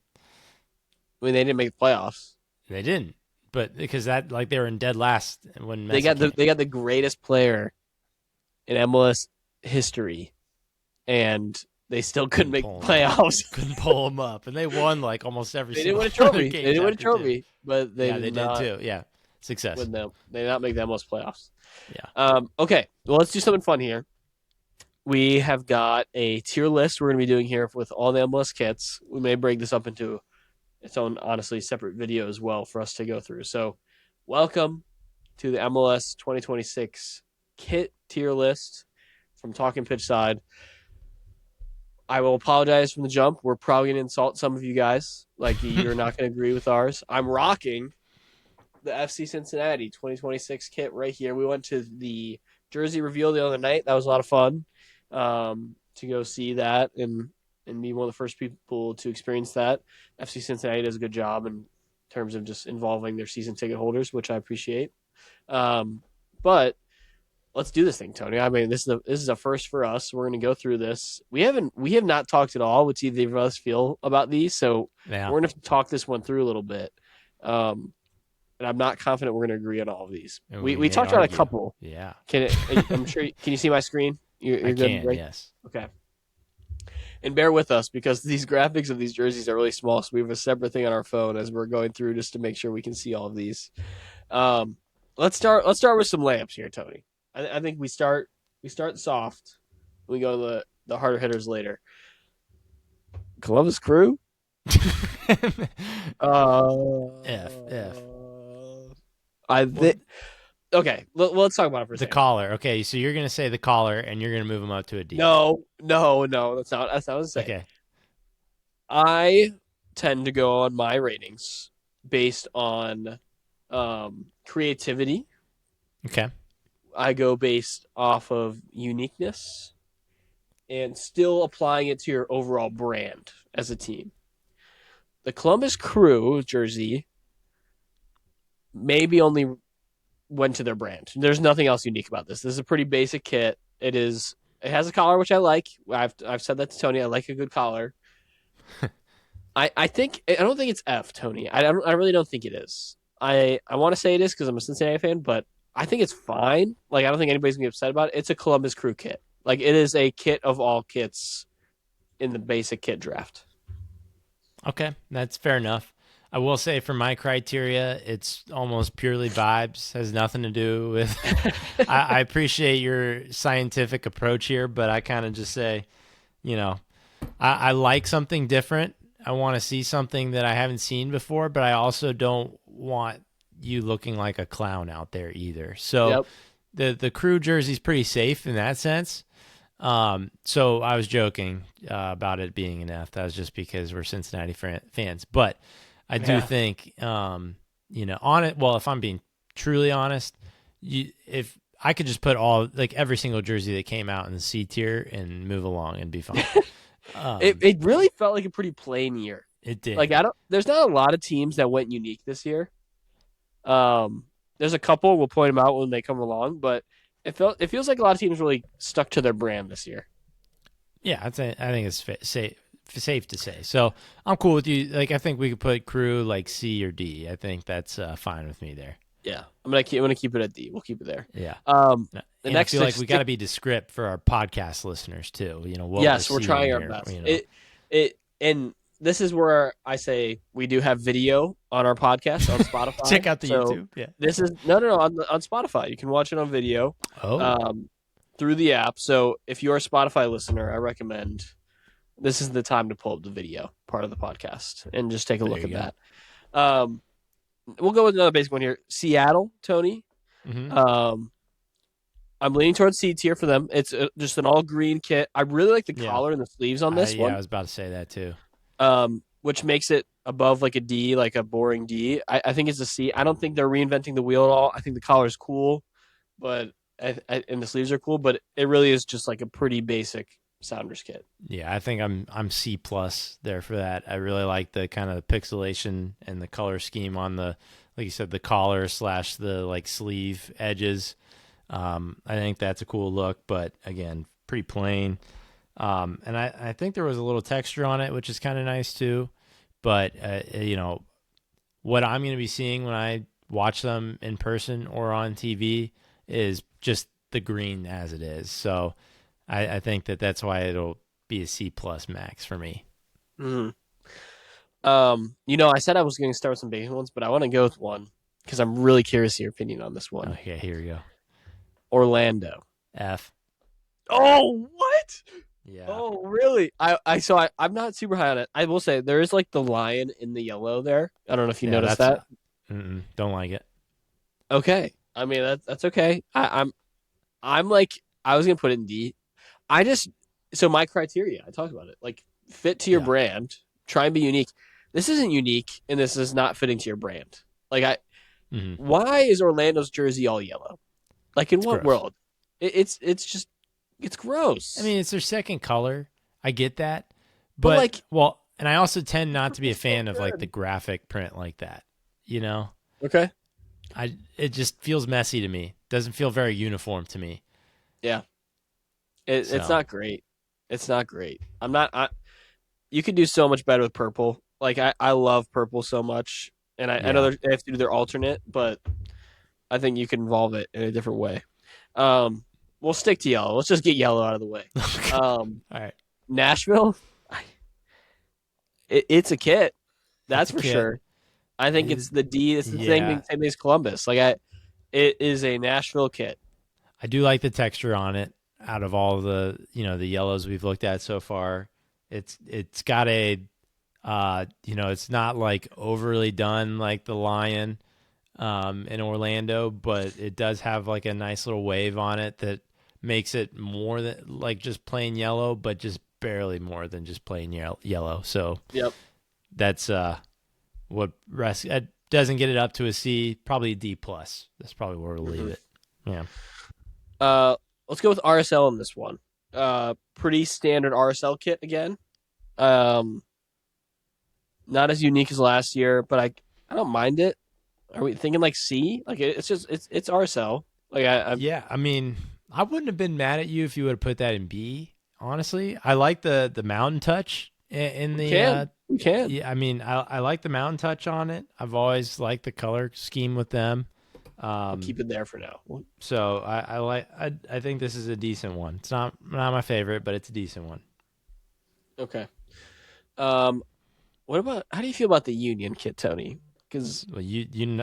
A: I mean, they didn't make the playoffs.
B: they didn't, but because that like they were in dead last when
A: They
B: Messi
A: got
B: came.
A: the greatest player in MLS history, and they still couldn't make the playoffs.
B: Couldn't pull them up, and they won like almost every
A: They didn't
B: single
A: win a
B: one of their
A: trophy. They
B: games
A: didn't win a
B: after two.
A: trophy, but they
B: Yeah,
A: did
B: they did
A: not
B: too. Yeah, success.
A: win them. They did not make the MLS playoffs.
B: Yeah.
A: Okay, well, let's do something fun here. We have got a tier list we're going to be doing here with all the MLS kits. We may break this up into its own, honestly, separate video as well for us to go through. So, welcome to the MLS 2026 kit tier list from Talkin Pitch Side. I will apologize from the jump. We're probably going to insult some of you guys. Like, you're not going to agree with ours. I'm rocking the FC Cincinnati 2026 kit right here. We went to the jersey reveal the other night. That was a lot of fun to go see that and be one of the first people to experience that. FC Cincinnati does a good job in terms of just involving their season ticket holders, which I appreciate. But let's do this thing, Tony. I mean, this is a first for us. We're going to go through this. We have not talked at all what either of us feel about these, so
B: Yeah.
A: we're going to talk this one through a little bit. And I'm not confident we're going to agree on all of these.
B: And
A: We
B: may
A: talked about a
B: argue.
A: couple.
B: Yeah.
A: I'm sure. Can you see my screen? You're
B: I
A: good,
B: can.
A: right?
B: Yes.
A: Okay. And bear with us because these graphics of these jerseys are really small, so we have a separate thing on our phone as we're going through just to make sure we can see all of these. Let's start with some layups here, Tony. I think we start soft. We go to the harder hitters later. Columbus Crew.
B: F.
A: I think. Okay, let's talk about it for a
B: The
A: second.
B: collar. Okay, so you're gonna say the collar, and you're gonna move them up to a D.
A: No, that's not what I'm saying.
B: Okay.
A: I tend to go on my ratings based on creativity.
B: Okay.
A: I go based off of uniqueness and still applying it to your overall brand as a team. The Columbus Crew jersey maybe only went to their brand. There's nothing else unique about this. This is a pretty basic kit. It has a collar which I like. I've said that to Tony. I like a good collar. I don't think it's F, Tony. I really don't think it is. I want to say it is because I'm a Cincinnati fan, but I think it's fine. Like I don't think anybody's gonna be upset about it. It's a Columbus Crew kit. Like it is a kit of all kits in the basic kit draft.
B: Okay, that's fair enough. I will say for my criteria, it's almost purely vibes. Has nothing to do with. I appreciate your scientific approach here, but I kind of just say, I like something different. I want to see something that I haven't seen before, but I also don't want you looking like a clown out there either. So the Crew jersey's pretty safe in that sense. So I was joking about it being an F. That was just because we're Cincinnati fans. But I do think, on it. Well, if I'm being truly honest, if I could just put every single jersey that came out in the C tier and move along and be fine.
A: It really felt like a pretty plain year.
B: It
A: Like
B: did.
A: I don't. There's not a lot of teams that went unique this year. There's a couple. We'll point them out when they come along, but it feels like a lot of teams really stuck to their brand this year.
B: Yeah, I think it's safe to say. So I'm cool with you. Like I think we could put crew like C or D. I think that's fine with me there.
A: Yeah, I'm gonna keep it at D. We'll keep it there.
B: Yeah.
A: The
B: And I
A: next
B: feel like we got
A: stick.
B: to be descript for our podcast listeners too. What we're
A: Yes, we're
B: seeing
A: trying our
B: here.
A: best. And this is where I say we do have video on our podcast on
B: Check
A: Spotify.
B: out the
A: So
B: YouTube. Yeah.
A: this is no on Spotify. You can watch it on video
B: Oh,
A: um, through the app. So if you're a Spotify listener, I recommend this is the time to pull up the video part of the podcast and just take a
B: there
A: look
B: you
A: at
B: go.
A: that. Um, we'll go with another basic one here. Seattle, Tony.
B: Mm-hmm.
A: Um, I'm leaning towards C tier for them. It's just an all green kit. I really like the
B: Yeah.
A: collar and the sleeves on this
B: I
A: one,
B: was about to say that too.
A: which makes it above like a D, like a boring D. I think it's a C. I don't think they're reinventing the wheel at all. I think the collar is cool, but and the sleeves are cool, but it really is just like a pretty basic Sounders kit.
B: Yeah, I think I'm C plus there for that. I really like the kind of the pixelation and the color scheme on the, like you said, the collar slash the like sleeve edges. I think that's a cool look, but again, pretty plain. And I think there was a little texture on it, which is kind of nice too. But what I'm going to be seeing when I watch them in person or on TV is just the green as it is. So I think that's why it'll be a C plus max for me.
A: Mm-hmm. I said I was going to start with some basic ones, but I want to go with one because I'm really curious your opinion on this one.
B: Okay, here we go.
A: Orlando.
B: F.
A: Oh, what?
B: Yeah.
A: Oh, really? I'm not super high on it. I will say there is like the lion in the yellow there. I don't know if you
B: Yeah,
A: noticed
B: that's
A: that.
B: don't like it.
A: Okay. I mean that's okay. I'm like I was gonna put it in D. I just so my criteria, I talked about it. Like fit to your
B: Yeah.
A: brand, try and be unique. This isn't unique and this is not fitting to your brand. Like
B: hmm
A: why is Orlando's jersey all yellow? Like in
B: It's
A: what
B: gross.
A: world? It's just it's
B: I
A: gross.
B: mean, it's their second color. I get that.
A: But
B: But,
A: like
B: well, and I also tend not to be a
A: it's so
B: fan of like the
A: good.
B: graphic print like that. You know?
A: Okay.
B: It just feels messy to me. Doesn't feel very uniform to me.
A: Yeah. It's
B: So,
A: not great. It's not great. I'm not. You could do so much better with purple. Like I love purple so much, and I know
B: yeah.
A: they have to do their alternate, but I think you can involve it in a different way. Um, we'll stick to yellow. Let's just get yellow out of the way. Um,
B: All right.
A: Nashville, it's a kit.
B: It's
A: That's
B: a
A: for
B: kit.
A: sure. I think it's
B: It,
A: the D. It's the
B: yeah.
A: same thing as Columbus. It is a Nashville kit.
B: I do like the texture on it out of all the, the yellows we've looked at so far. It's got a it's not like overly done like the lion in Orlando, but it does have like a nice little wave on it that makes it more than like just plain yellow, but just barely more than just plain yellow. So
A: Yep.
B: that's what rest it doesn't get it up to a C, probably a D plus. That's probably where we'll leave
A: Mm-hmm.
B: it. Yeah.
A: Uh, let's go with RSL in this one. Pretty standard RSL kit again. Um, not as unique as last year, but I don't mind it. Are we thinking like C? Like it's just it's RSL. Like I
B: Yeah, I mean, I wouldn't have been mad at you if you would have put that in B. Honestly, I like the mountain touch in
A: we
B: the.
A: can.
B: Yeah, I mean, I like the mountain touch on it. I've always liked the color scheme with them.
A: We'll keep it there for now.
B: So I like. I think this is a decent one. It's not my favorite, but it's a decent one.
A: Okay. Um, what about how do you feel about the Union kit, Tony? Because
B: Well,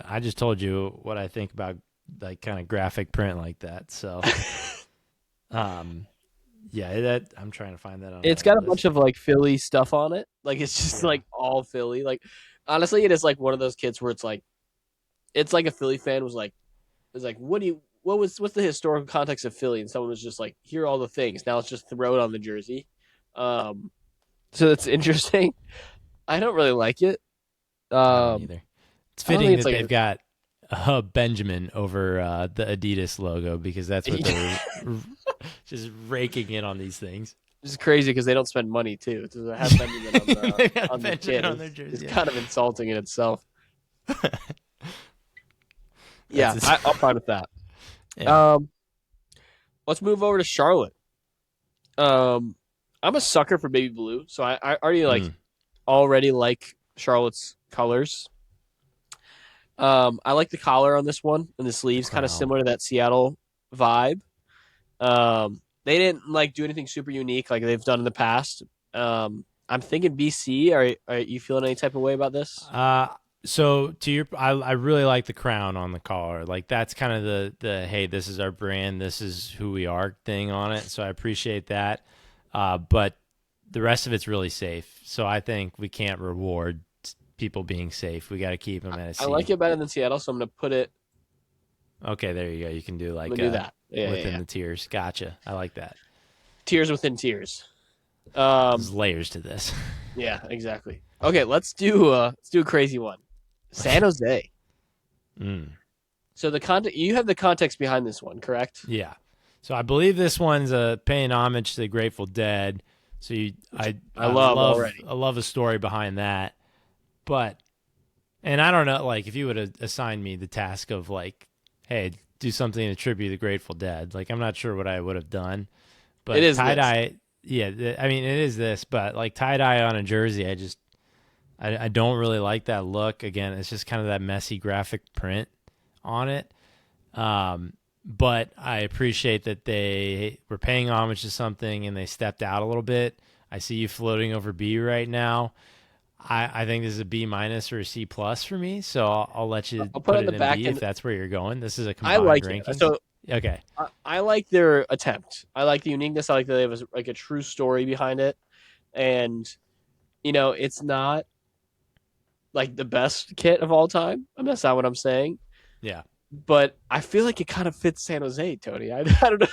B: I just told you what I think about like kind of graphic print like that. So, um, yeah, that I'm trying to find that on
A: it's
B: our
A: got a bunch
B: list.
A: of like Philly stuff on it. Like it's just
B: Yeah.
A: like all Philly. Like honestly, it is like one of those kits where it's like a Philly fan was like, what's the historical context of Philly? And someone was just like, here are all the things. Now let's just throw it on the jersey. Um, so that's interesting. I don't really like it.
B: I don't
A: Um,
B: either. It's
A: I don't think
B: fitting
A: it's
B: that
A: like
B: they've got Benjamin over the Adidas logo because that's what they're just raking in on these things.
A: This is crazy because they don't spend money too. To have Benjamin on the
B: They got
A: on the
B: Benjamin
A: kit
B: on their
A: is
B: jersey. Yeah.
A: kind of insulting in itself.
B: That's
A: Yeah,
B: his,
A: I'm fine with that.
B: yeah.
A: Um, let's move over to Charlotte. Um, I'm a sucker for baby blue, so I
B: Mm.
A: already like Charlotte's colors. I like the collar on this one and the
B: The
A: sleeves, kind of
B: crown.
A: similar to that Seattle vibe. They didn't like do anything super unique like they've done in the past. I'm thinking BC. Are you feeling any type of way about this?
B: Uh, so to your, I really like the crown on the collar. Like that's kind of the hey, this is our brand, this is who we are thing on it. So I appreciate that. But the rest of it's really safe. So I think we can't reward people being safe. We got to keep them at a
A: I like
B: C.
A: it better than Seattle, so I'm gonna put it.
B: Okay, there you go. You can do
A: I'm
B: like
A: gonna do that. Yeah, yeah,
B: within
A: yeah.
B: the tiers. Gotcha. I like that.
A: Tiers within tiers.
B: There's layers to this.
A: Yeah, exactly. Okay, let's do a crazy one. San Jose.
B: Mm.
A: So the context you have the context behind this one, correct?
B: Yeah. So I believe this one's paying homage to the Grateful Dead. So
A: Which I love already.
B: I love a story behind that. But and I don't know, like if you would have assigned me the task of like, hey, do something to tribute the Grateful Dead, like I'm not sure what I would have done.
A: It
B: But
A: is
B: tie
A: this.
B: dye, yeah, I mean it is this, but like tie dye on a jersey, I don't really like that look. Again, it's just kind of that messy graphic print on it. But I appreciate that they were paying homage to something and they stepped out a little bit. I see you floating over B right now. I think this is a B minus or a C plus for me, so I'll let you
A: I'll put it
B: put
A: on
B: it
A: the
B: in
A: back
B: B if
A: end.
B: that's where you're going. This is a
A: I
B: combined
A: like it.
B: rankings.
A: So
B: Okay.
A: I like their attempt. I like the uniqueness. I like that they have like a true story behind it, and it's not like the best kit of all time. That's not what I'm saying.
B: Yeah.
A: But I feel like it kind of fits San Jose, Tony. I don't know.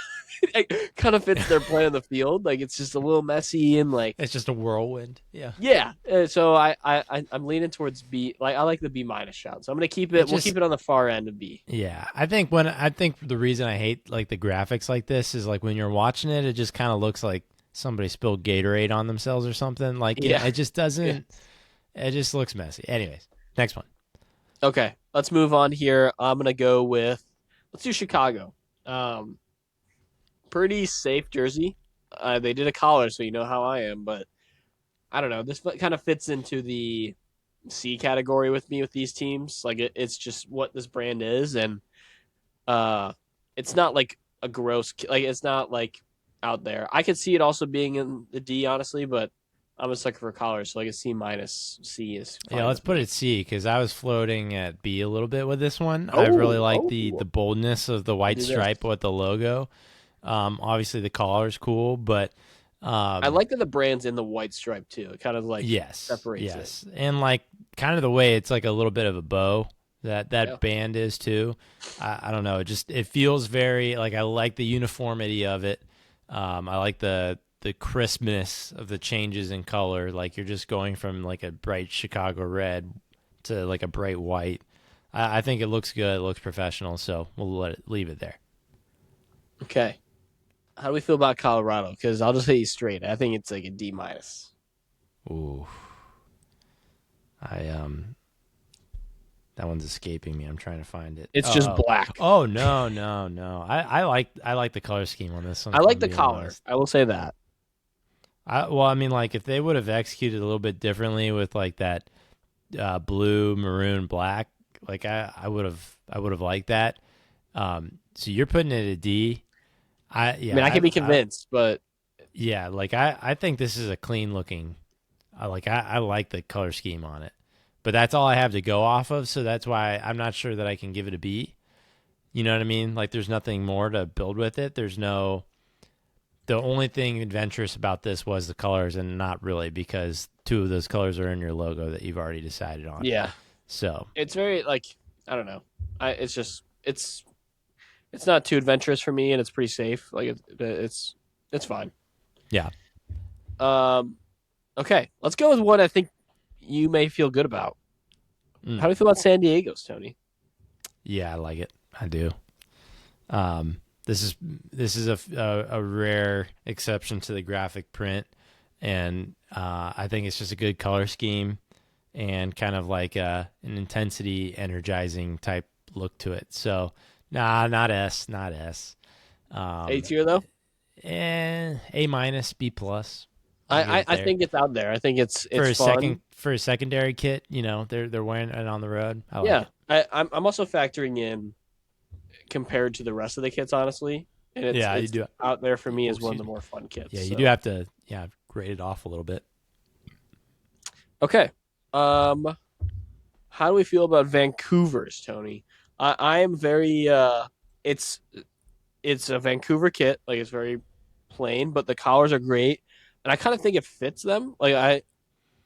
A: It kind of fits their play on the field. Like it's just a little messy and like
B: It's just a whirlwind. Yeah.
A: yeah. So I'm leaning towards B. Like I like the B minus shout. So I'm gonna keep
B: It
A: it. We'll
B: just
A: keep it on the far end of B.
B: Yeah, I think the reason I hate like the graphics like this is like when you're watching it, it just kind of looks like somebody spilled Gatorade on themselves or something. Like
A: Yeah.
B: it just
A: Yeah.
B: doesn't. It just looks messy. Anyways, next one.
A: Okay. Let's move on here. I'm gonna go with let's do Chicago. Um, Pretty safe jersey. They did a collar, so you know how I am, but I don't know. This kind of fits into the C category with me with these teams. Like it's just what this brand is, and uh, it's not like a gross like it's not like out there. I could see it also being in the D, honestly, but I'm a sucker for collars, so like a C minus C is
B: Yeah,
A: fine
B: let's
A: with
B: put
A: me.
B: it C because I was floating at B a little bit with this one. I really
A: Oh,
B: like
A: oh,
B: the boldness of the
A: I'll
B: white
A: do this.
B: stripe with the logo. Obviously the collar is cool, but
A: I
B: um,
A: like that the brand's in the white stripe too. It kind of like
B: yes,
A: separates it.
B: yes, and like kind of the way it's like a little bit of a bow
A: Yeah.
B: that band is too. I don't know. It feels very like I like the uniformity of it. I like the crispness of the changes in color. Like you're just going from like a bright Chicago red to like a bright white. I think it looks good. It looks professional. So we'll leave it there.
A: Okay. How do we feel about Colorado? Because I'll just hit you straight. I think it's like a D minus.
B: Ooh, I that one's escaping me. I'm trying to find it.
A: It's just black.
B: Oh no, no, no. I like the color scheme on this one.
A: I
B: If
A: like
B: I'm
A: the
B: being
A: collar.
B: honest.
A: I will say that.
B: Well, I mean, like if they would have executed a little bit differently with like that blue, maroon, black, like I would have liked that. So you're putting it at D.
A: I mean, I can be
B: I
A: convinced, but
B: yeah, like I think this is a clean looking. I like the color scheme on it, but that's all I have to go off of. So that's why I'm not sure that I can give it a B. You know what I mean? Like there's nothing more to build with it. There's no. The only thing adventurous about this was the colors, and not really because two of those colors are in your logo that you've already decided on.
A: yeah,
B: So
A: it's very like I don't know. It's just it's not too adventurous for me, and it's pretty safe. Like it's fine.
B: yeah,
A: Um, okay, let's go with one I think you may feel good about.
B: mm.
A: How do you feel about San Diego's, Tony?
B: Yeah, I like it. I do. Um, This is a rare exception to the graphic print, and I think it's just a good color scheme and kind of like an intensity energizing type look to it. So, nah, not S, not S.
A: A
B: Um,
A: tier though.
B: A minus, B plus. I'll give it
A: I
B: there
A: think it's out there. I think it's fun.
B: for a secondary kit. You know, they're wearing it on the road. I like
A: Yeah,
B: it.
A: I'm also factoring in compared to the rest of the kits, honestly, and
B: Yeah, you
A: it's
B: do.
A: out there for me
B: Oh,
A: as one of
B: excuse
A: the
B: me.
A: more fun kits.
B: Yeah, you do
A: So
B: have to grade it off a little bit.
A: okay, how do we feel about Vancouver's, Tony? I am very it's it's a Vancouver kit, like it's very plain, but the collars are great, and I kind of think it fits them.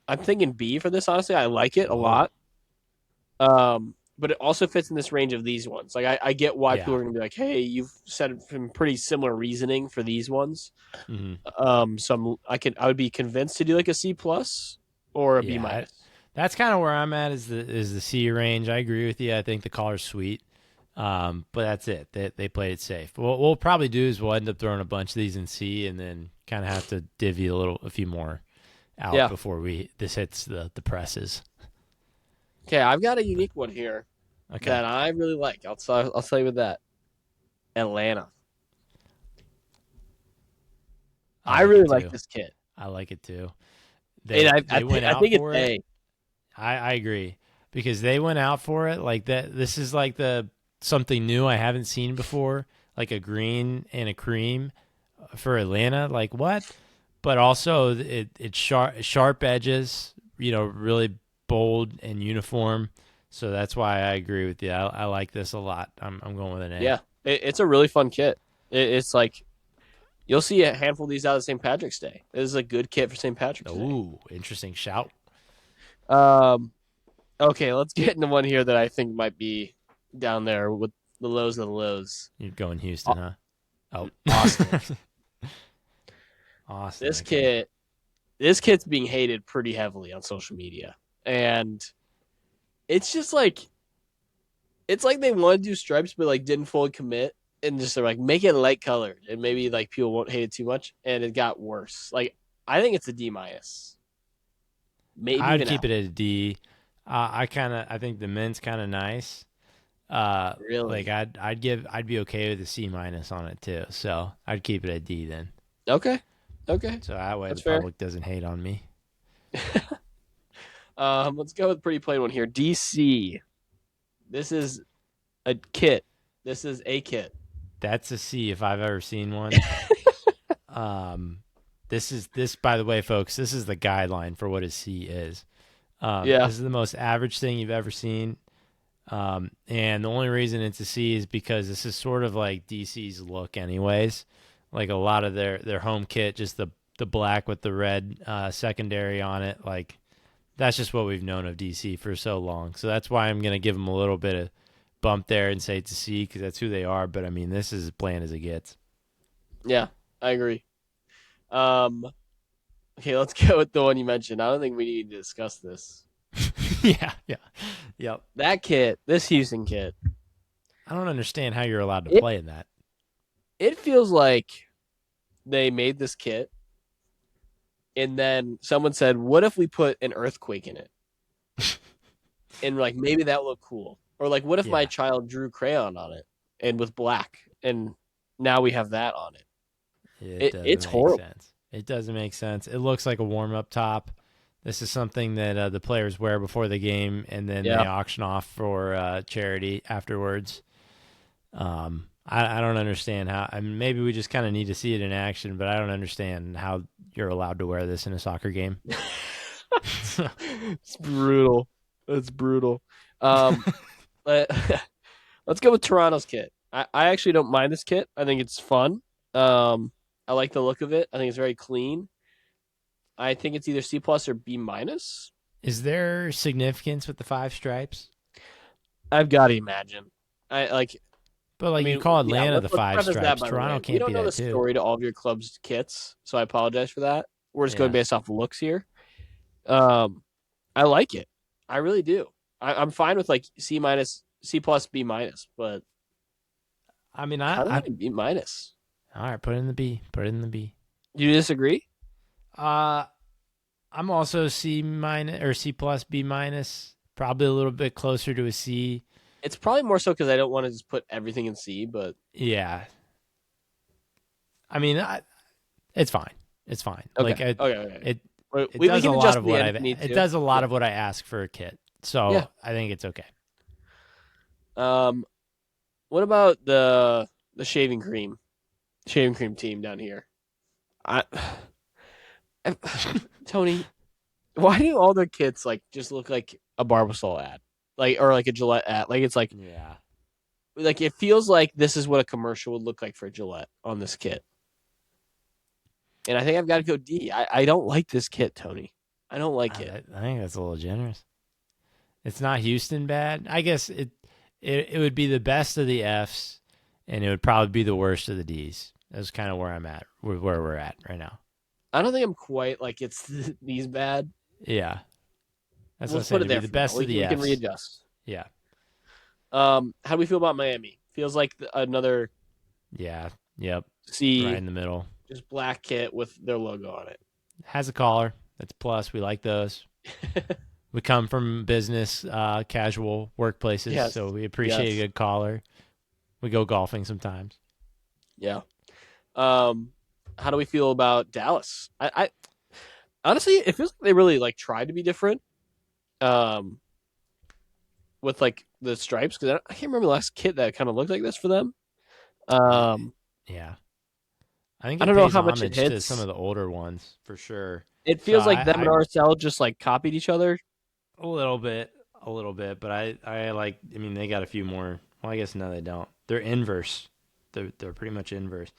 A: I'm thinking B for this. Honestly, I like it a
B: Whoa.
A: lot. But it also fits in this range of these ones. Like I get why people
B: Yeah.
A: are gonna be like, "Hey, you've said some pretty similar reasoning for these ones."
B: Hmm.
A: I would be convinced to do like a C plus or a B
B: Yeah.
A: minus.
B: That's kind of where I'm at is the C range. I agree with you. I think the collar's sweet. But that's it. They played it safe. What we'll probably do is we'll end up throwing a bunch of these in C and then kind of have to divvy a few more out
A: Yeah.
B: before this hits the presses.
A: Okay, I've got a unique one here
B: Okay.
A: that I really like. I'll tell you with that. Atlanta.
B: I
A: I
B: like it
A: really like
B: too.
A: this kit,
B: I like it too.
A: and
B: They went
A: I
B: out
A: think it's
B: for it.
A: A.
B: I agree because they went out for it like that. This is like the something new I haven't seen before, like a green and a cream for Atlanta. Like what? But also it's sharp edges. You know, really bold and uniform. So that's why I agree with you. I like this a lot. I'm going with an A.
A: Yeah, it's a really fun kit. It's like you'll see a handful of these out of St. Patrick's Day. This is a good kit for St. Patrick's Day.
B: Ooh, interesting shout.
A: Um, okay, let's get into one here that I think might be down there with the lows of the lows.
B: You're going Houston, huh? Oh,
A: Austin.
B: Austin.
A: This
B: Okay.
A: kit, this kit's being hated pretty heavily on social media, and it's just like it's like they want to do stripes, but like didn't fully commit, and just they're like make it light colored, and maybe like people won't hate it too much, and it got worse. Like I think it's a D minus, maybe
B: I'd
A: even
B: keep it
A: F.
B: at a D. I think the mint's kind of nice. Like
A: Really?
B: I'd be okay with a C minus on it too. So I'd keep it at D then.
A: Okay, okay,
B: So that way
A: that's
B: the
A: fair.
B: public doesn't hate on me.
A: Let's go with a pretty plain one here. DC. This is a kit. This is a kit.
B: That's a C if I've ever seen one. Um, this by the way, folks. This is the guideline for what a C is.
A: Yeah,
B: This is the most average thing you've ever seen. And the only reason it's a C is because this is sort of like DC's look, anyways. Like a lot of their home kit, just the black with the red secondary on it. Like that's just what we've known of DC for so long. So that's why I'm gonna give them a little bit of bump there and say it's a C because that's who they are. But I mean, this is as bland as it gets.
A: yeah, I agree. Um, okay, let's go with the one you mentioned. I don't think we need to discuss this.
B: Yeah, yeah, yep.
A: That kit, this Houston kit,
B: I don't understand how you're allowed to
A: it
B: play in that.
A: it feels like they made this kit and then someone said, "What if we put an earthquake in it?" And like maybe that look cool. Or like, what if my
B: Yeah,
A: child drew crayon on it and with black, and now we have that on it?
B: it
A: It's
B: doesn't make
A: horrible.
B: sense. It doesn't make sense. It looks like a warm up top. This is something that the players wear before the game, and then they
A: Yeah,
B: auction off for charity afterwards. I don't understand how. I mean, maybe we just kind of need to see it in action, but I don't understand how you're allowed to wear this in a soccer game.
A: it's brutal. It's brutal. Um, let, let's go with Toronto's kit. I actually don't mind this kit. I think it's fun. I like the look of it. I think it's very clean. I think it's either C plus or B minus.
B: Is there significance with the five stripes?
A: I've got to imagine. I like.
B: But
A: I
B: like you
A: mean,
B: call
A: yeah.
B: Atlanta the
A: Let's
B: five
A: preface that
B: stripes.
A: by the way.
B: Toronto
A: We
B: can't
A: don't
B: be
A: know the
B: that too.
A: story to all of your club's kits, so I apologize for that. We're just going
B: Yeah.
A: based off looks here. Um, I like it. I really do. I'm fine with like C minus, C plus, B minus, but
B: I mean,
A: Kind of like a B minus.
B: all right, put it in the B. Put it in the B.
A: Do you disagree?
B: Uh, I'm also C minus or C plus B minus. Probably a little bit closer to a C.
A: It's probably more so because I don't want to just put everything in C, but
B: Yeah. I mean, it's fine. It's fine.
A: okay,
B: Like it,
A: okay, okay.
B: it, it
A: We
B: does a
A: can
B: lot
A: adjust
B: of
A: in the
B: what
A: end
B: I.
A: if we need
B: It
A: to.
B: does a lot
A: Yeah,
B: of what I ask for a kit.
A: yeah.
B: So I think it's okay.
A: Um, what about the shaving cream team down here? I, I Tony, why do all their kits like just look like a Barbasol ad, like or like a Gillette ad? Like it's
B: Yeah.
A: like it feels like this is what a commercial would look like for Gillette on this kit. And I think I've got to go D. I don't like this kit, Tony. I don't like it.
B: I think that's a little generous. It's not Houston bad. I guess it would be the best of the Fs, and it would probably be the worst of the Ds. That's kind of where I'm at, where we're at right now.
A: I don't think I'm quite like it's these bad.
B: Yeah, that's what I'm
A: Let's
B: saying.
A: put it
B: It'd be
A: there
B: the
A: for now.
B: best of the
A: We can
B: Fs.
A: readjust.
B: Yeah,
A: How do we feel about Miami? Feels like another
B: yeah, yep. Right
A: C,
B: in the middle.
A: just black kit with their logo on
B: Has a collar. That's a plus. We like those.
A: it.
B: We come from business, casual workplaces,
A: Yes,
B: so we appreciate a
A: yes,
B: good collar. We go golfing sometimes.
A: yeah. Um, how do we feel about Dallas? I honestly, it feels like they really like tried to be different. Um, with like the stripes because I can't remember the last kit that kind of looked like this for them. Um,
B: Yeah, I think
A: I
B: it
A: don't know
B: pays
A: how much it
B: homage to some
A: hits.
B: of the older ones for sure.
A: It
B: So
A: feels like them and RSL just like copied each other.
B: a little bit, but I like. I mean, they got a few more. Well, I guess no, they don't. They're inverse. They're pretty much inverse.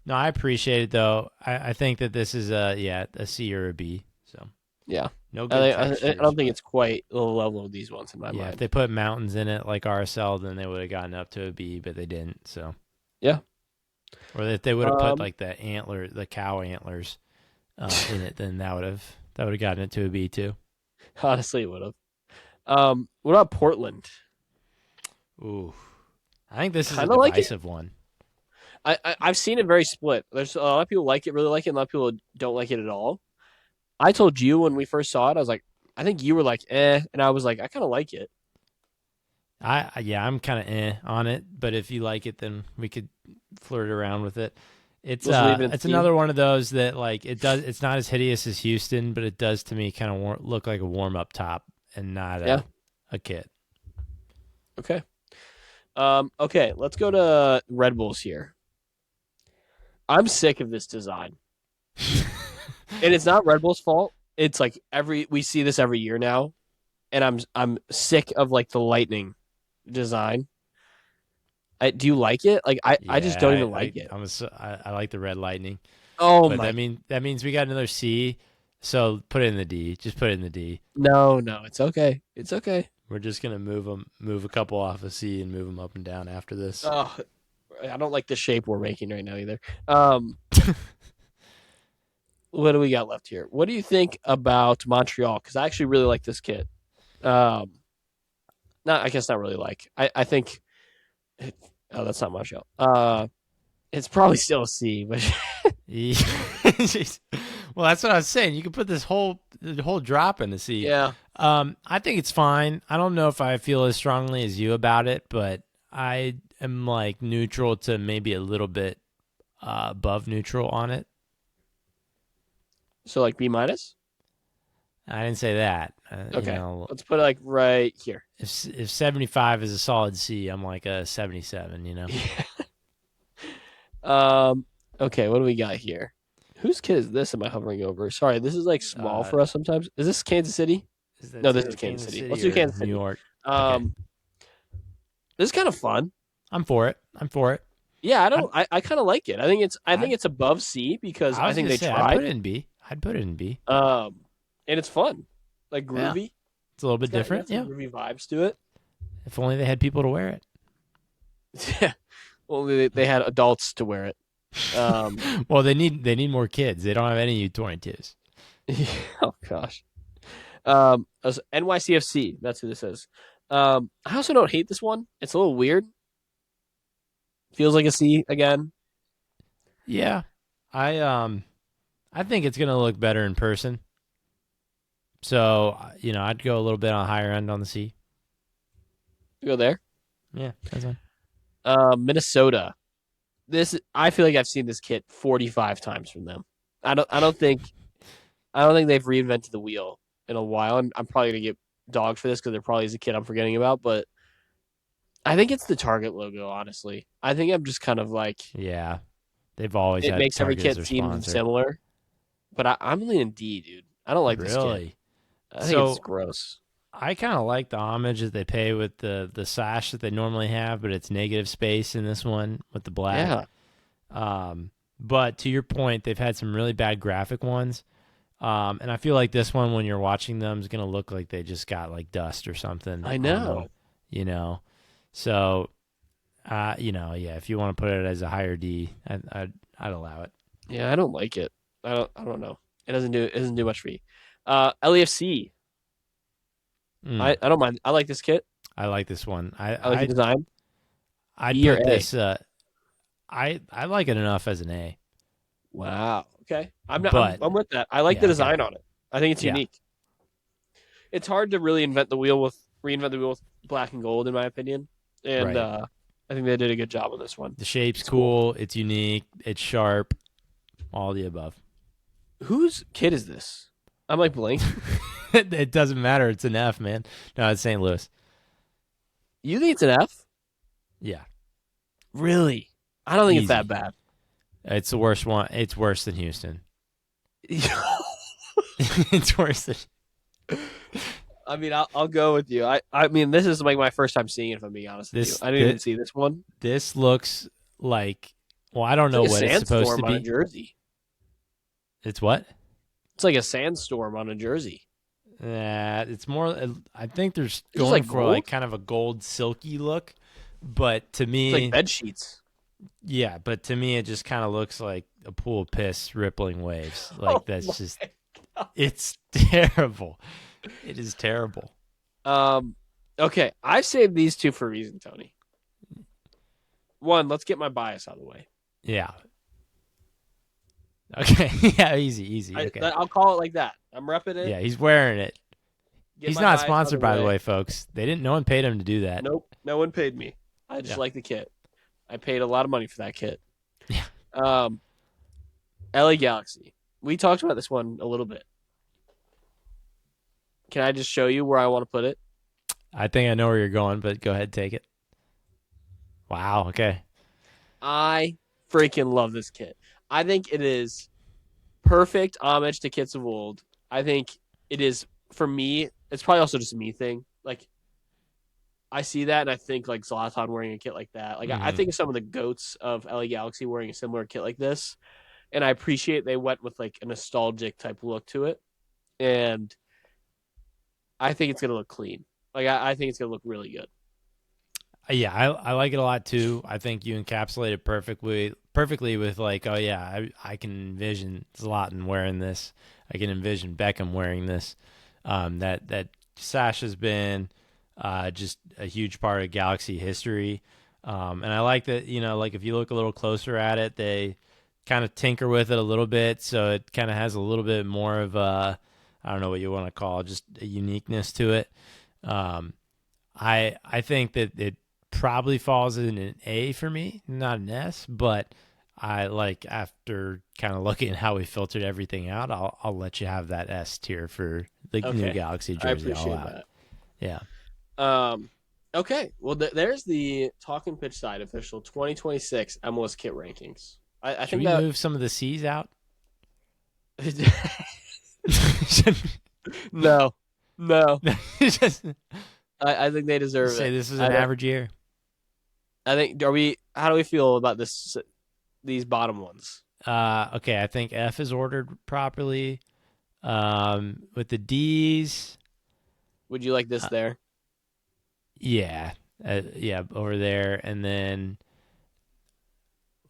B: No, I appreciate it though. I think that this is a C or a B. So
A: Yeah,
B: no good
A: I
B: textures,
A: don't think
B: but
A: it's quite the level of these ones in my
B: yeah, if
A: mind.
B: they put mountains in it like RSL, then they would have gotten up to a B, but they didn't. So
A: Yeah.
B: or if they would have put
A: Um,
B: like the cow antlers in it, then that would have gotten it to a B too.
A: honestly, it would have. What about Portland?
B: Ooh, I think this is a
A: Kind of like it.
B: divisive one.
A: I've seen it very split. There's a lot of people like it, really like it, and a lot of people don't like it at all. I told you when we first saw it, I was like, I think you were like, and I was like, I kind of like it.
B: Yeah, I'm kind of on it, but if you like it, then we could flirt around with it.
A: Let's leave it in
B: It's
A: C.
B: another one of those that like it does. It's not as hideous as Houston, but it does to me kind of look like a warm up top and not
A: Yeah.
B: a kit.
A: Okay. Okay. Let's go to Red Bulls here. I'm sick of this design, and it's not Red Bull's fault. It's like we see this every year now, and I'm sick of like the lightning design. Do you like it? Like I just don't
B: Yeah,
A: even like it.
B: I like the red lightning,
A: Oh
B: but
A: my
B: that means we got another C. So put it in the D. Just put it in the D.
A: no, it's okay. It's okay.
B: We're just gonna move a couple off of C and move them up and down after this.
A: Oh, I don't like the shape we're making right now either. Um, what do we got left here? What do you think about Montreal? Because I actually really like this kit. Um, not I guess not really like. I think. Oh, that's not Montreal. It's probably still a C, but
B: Yeah. Well, that's what I was saying. You could put the whole drop in the C.
A: yeah.
B: I think it's fine. I don't know if I feel as strongly as you about it, but I am like neutral to maybe a little bit above neutral on it.
A: So like B minus.
B: I didn't say that.
A: Okay, let's put it like right here.
B: If 75 is a solid C, I'm like a 77.
A: Okay, what do we got here? Whose kid is this? Am I hovering over? Sorry, this is like small
B: Uh,
A: for us sometimes. Is this Kansas City?
B: is that
A: No, this is Kansas City. Let's do
B: or
A: Kansas
B: New
A: City.
B: York? Okay,
A: Um, this is kind of fun.
B: I'm for it. I'm for it.
A: Yeah,
B: I
A: I kind of like it. I think
B: I
A: it's above C because
B: I
A: I
B: was
A: think
B: gonna
A: they
B: say I'd put
A: tried.
B: it in B. I'd put it in B.
A: And it's fun, like
B: Yeah,
A: groovy.
B: it's a little
A: It's
B: bit
A: got
B: different.
A: some
B: Yeah.
A: groovy vibes to it.
B: If only they had people to wear it.
A: Yeah. Well, they had adults to wear it. Um,
B: Well, they need more kids. They don't have any U22s.
A: oh gosh. NYCFC. That's who this is. I also don't hate this one. It's a little weird. Feels like a C again.
B: Yeah, I think it's gonna look better in person. So I'd go a little bit on the higher end on the C.
A: Go there.
B: Yeah, that's fine.
A: Minnesota. This I feel like I've seen this kit 45 times from them. I don't think they've reinvented the wheel in a while. And I'm probably gonna get dogged for this because there probably is a kid I'm forgetting about, but I think it's the Target logo. Honestly, I think I'm just kind of like
B: Yeah, they've always
A: it
B: had
A: makes every
B: Target as
A: kit
B: their
A: seem
B: sponsor.
A: similar. But I'm leaning D, dude. I don't like this kit.
B: Really?
A: I think it's
B: So
A: gross.
B: I kind of like the homage that they pay with the sash that they normally have, but it's negative space in this one with the black.
A: Yeah,
B: But to your point, they've had some really bad graphic ones. And I feel like this one, when you're watching them, is going to look like they just got like dust or something
A: I
B: on them,
A: know.
B: you know? So, yeah, if you want to put it as a higher D, I'd allow it.
A: Yeah, I don't like it. I don't know. It doesn't do much for me. LAFC.
B: Mm,
A: I don't mind. I like this kit.
B: I like this one.
A: I like the design.
B: I'd
A: B or
B: put
A: A.
B: this, I like it enough as an A,
A: Wow. Okay. I'm not,
B: but
A: I'm with that. I like the
B: yeah, okay.
A: design on it. I think it's
B: Yeah,
A: unique. It's hard to really reinvent the wheel with black and gold, in my opinion. And
B: right.
A: I think they did a good job on this one.
B: The shape's
A: It's cool.
B: cool. It's unique. It's sharp. All the above.
A: Whose kit is this? I'm like blanking.
B: It doesn't matter. It's an F, man. No, it's St. Louis.
A: You think it's an F?
B: Yeah,
A: Really? I don't think it's that
B: easy.
A: bad.
B: It's the worst one. It's worse than Houston. It's worse than.
A: I mean, I'll go with you. I mean, this is like my first time seeing it. If I'm being honest with you,
B: This
A: I didn't even see this one.
B: this looks like. Well, I don't
A: It's
B: know
A: like a
B: what it's supposed to
A: sandstorm on a
B: be.
A: jersey.
B: It's what?
A: It's like a sandstorm on a jersey.
B: It's more. I think there's
A: It's just
B: going
A: like
B: for like
A: gold.
B: kind of a gold silky look, but to
A: It's like
B: me,
A: bed sheets.
B: yeah, but to me, it just kind of looks like a pool of piss rippling waves.
A: Oh
B: Like that's
A: my.
B: just. It's terrible. It is terrible.
A: Um. Okay, I've saved these two for a reason, Tony. One, let's get my bias out of the way.
B: Yeah. Okay. Yeah. Easy. Easy. Okay.
A: I'll call it like that. I'm repping it.
B: Yeah. He's wearing it.
A: Get
B: He's
A: my
B: not
A: bias out of the
B: sponsored, by the
A: way.
B: way, folks. They didn't. No one paid him to do that.
A: Nope, no one paid me. I just
B: Yeah.
A: like the kit. I paid a lot of money for that kit.
B: Yeah.
A: Um, LA Galaxy. We talked about this one a little bit. Can I just show you where I want to put it?
B: I think I know where you're going, but go ahead, take it. Wow. Okay.
A: I freaking love this kit. I think it is perfect homage to kits of old. I think it is for me. It's probably also just a me thing. Like I see that and I think like Zlatan wearing a kit like that. Like I
B: Hmm.
A: think of some of the goats of LA Galaxy wearing a similar kit like this, and I appreciate they went with like a nostalgic type look to it. And I think it's gonna look clean. Like I think it's gonna look really good.
B: Yeah, I like it a lot too. I think you encapsulate it perfectly with like, oh yeah, I can envision Zlatan wearing this. I can envision Beckham wearing this. That sash has been just a huge part of Galaxy history. And I like that, like if you look a little closer at it, they kind of tinker with it a little bit, so it kind of has a little bit more of a, I don't know what you want to call it, just a uniqueness to it. Um, I think that it probably falls in an A for me, not an S, but I like after kind of looking at how we filtered everything out, I'll let you have that S tier for the new
A: Okay,
B: Galaxy
A: I
B: jersey. I'll
A: appreciate
B: allow it.
A: that.
B: Yeah.
A: Um, okay, well there's the Talking Pitch Side official 2026 MLS Kit Rankings. I
B: Should
A: think
B: we
A: that
B: move some of the C's out?
A: no, no.
B: Just
A: I think they deserve
B: say
A: it.
B: this is
A: I
B: an
A: don't.
B: average year.
A: I think. Are we? How do we feel about this? These bottom ones.
B: Okay, I think F is ordered properly. With the D's,
A: Would you like this
B: uh,
A: there?
B: yeah, over there, and then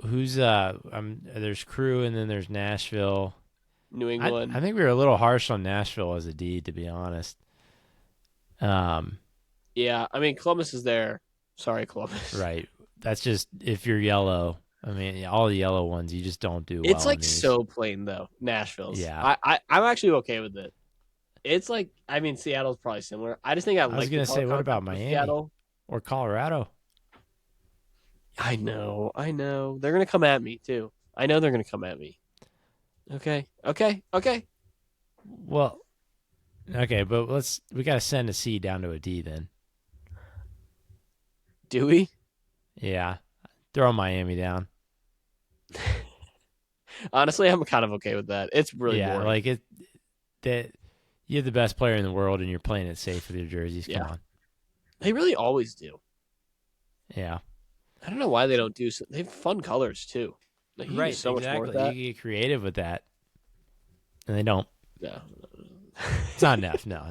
B: who's there's Crew, and then there's Nashville.
A: New
B: I
A: England.
B: think we were a little harsh on Nashville as a D, to be honest. Um,
A: Yeah, I mean Columbus is there. Sorry, Columbus.
B: right. that's just if you're yellow. I mean, all the yellow ones, you just don't do
A: It's
B: well in
A: like
B: these.
A: so plain though. Nashville's.
B: Yeah.
A: I'm actually okay with it. It's like, I mean, Seattle's probably similar. I just think I
B: I was
A: like the
B: gonna
A: color
B: say, what about
A: concept of
B: Miami
A: Seattle.
B: or Colorado?
A: I know. They're gonna come at me too. I know they're gonna come at me. Okay.
B: Well, okay, but we gotta send a C down to a D then.
A: Do we?
B: Yeah, throw Miami down.
A: Honestly, I'm kind of okay with that. It's really
B: Yeah,
A: boring.
B: like it. That you're the best player in the world and you're playing it safe with your jerseys. Come
A: Yeah,
B: on.
A: they really always do.
B: Yeah.
A: I don't know why they don't do. So, they have fun colors too. Like you can do
B: Right.
A: so much more with
B: Exactly. You
A: that.
B: can get creative with that, and they don't.
A: Yeah,
B: It's not enough. No.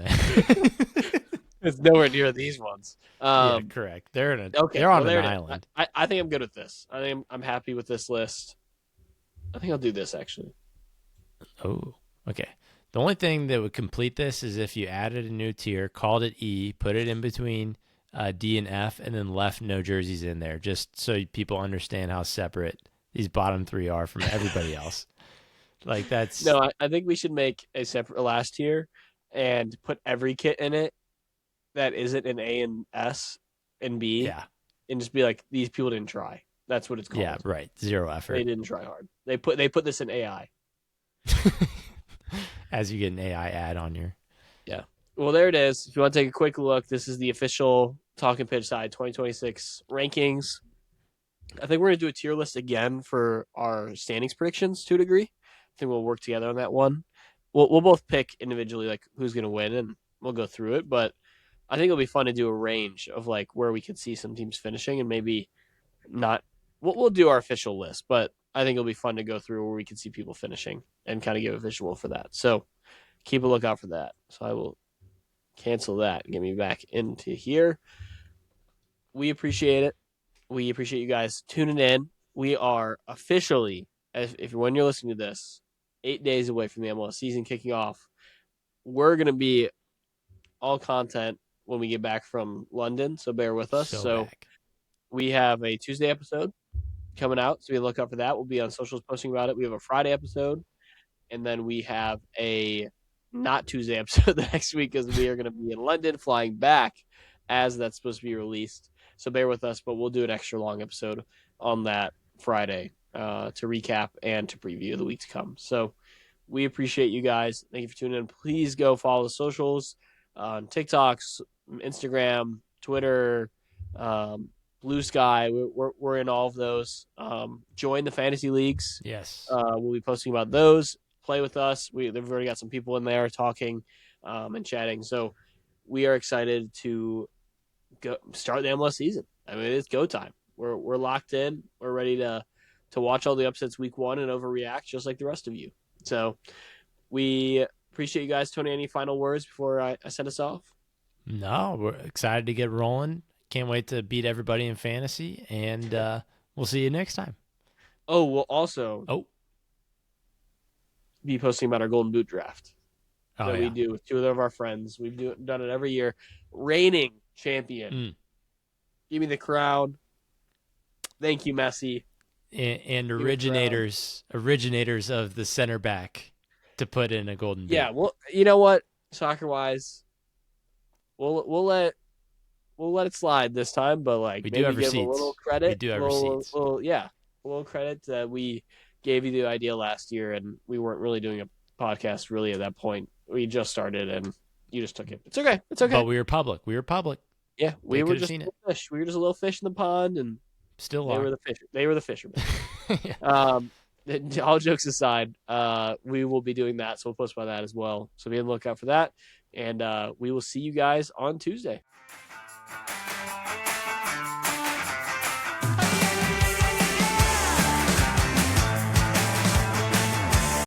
A: it's nowhere near these ones.
B: Yeah. Correct.
A: Okay,
B: They're
A: well
B: on an
A: there it is.
B: island.
A: I think I'm good with this. I think I'm happy with this list. I think I'll do this actually.
B: Oh. Okay. The only thing that would complete this is if you added a new tier, called it E, put it in between D and F, and then left no jerseys in there, just so people understand how separate these bottom three are from everybody else. Like that's
A: No, I think we should make a separate last tier and put every kit in it that isn't an A and S and B,
B: yeah,
A: and just be like, these people didn't try. That's what it's
B: yeah,
A: called.
B: right. Zero
A: They
B: effort.
A: didn't try hard. They put this in AI.
B: As you get an AI ad on your
A: Yeah. Well, there it is. If you want to take a quick look, this is the official Talkin Pitch Side 2026 rankings. I think we're gonna do a tier list again for our standings predictions to a degree. I think we'll work together on that one. We'll both pick individually like who's gonna win, and we'll go through it. But I think it'll be fun to do a range of like where we could see some teams finishing, and maybe not. We'll do our official list, but I think it'll be fun to go through where we can see people finishing and kind of give a visual for that. So keep a lookout for that. So I will cancel that and get me back into here. We appreciate it. We appreciate you guys tuning in. We are officially, if when you're listening to this, 8 days away from the MLS season kicking off. We're gonna be all content when we get back from London, so bear with us.
B: so
A: So
B: back.
A: we have a Tuesday episode coming out, so be look out for that. We'll be on socials posting about it. We have a Friday episode, and then we have a not Tuesday episode the next week because we are going to be in London, flying back as that's supposed to be released. So bear with us, but we'll do an extra long episode on that Friday to recap and to preview the week to come. So we appreciate you guys. Thank you for tuning in. Please go follow the socials on TikToks, Instagram, Twitter, Blue Sky. We're in all of those. Join the fantasy leagues.
B: Yes.
A: We'll be posting about those. Play with us. They've already got some people in there talking and chatting. So we are excited to start the MLS season. I mean, it's go time. We're locked in. We're ready to watch all the upsets week one and overreact just like the rest of you. So we appreciate you guys. Tony, any final words before I send us off?
B: No, we're excited to get rolling. Can't wait to beat everybody in fantasy, and we'll see you next time.
A: Oh, we'll also be posting about our Golden Boot draft that we do with two of our friends. We've done it every year. Reigning champion. Give me the crown. Thank you, Messi.
B: And originators of the center back to put in a Golden Boot.
A: Yeah, well, you know what? Soccer wise, we'll let it slide this time, but like
B: we
A: maybe
B: do have
A: give
B: receipts.
A: a little credit.
B: We do have receipts.
A: A little credit that we gave you the idea last year, and we weren't really doing a podcast really at that point. We just started, and you just took it. It's okay. It's okay.
B: But we were public.
A: Yeah, we were just fish. We were just a little fish in the pond, and
B: still
A: they
B: are.
A: were the fish. They were the fishermen.
B: Yeah.
A: All jokes aside, we will be doing that, so we'll post about that as well. So be on the lookout for that, and we will see you guys on Tuesday.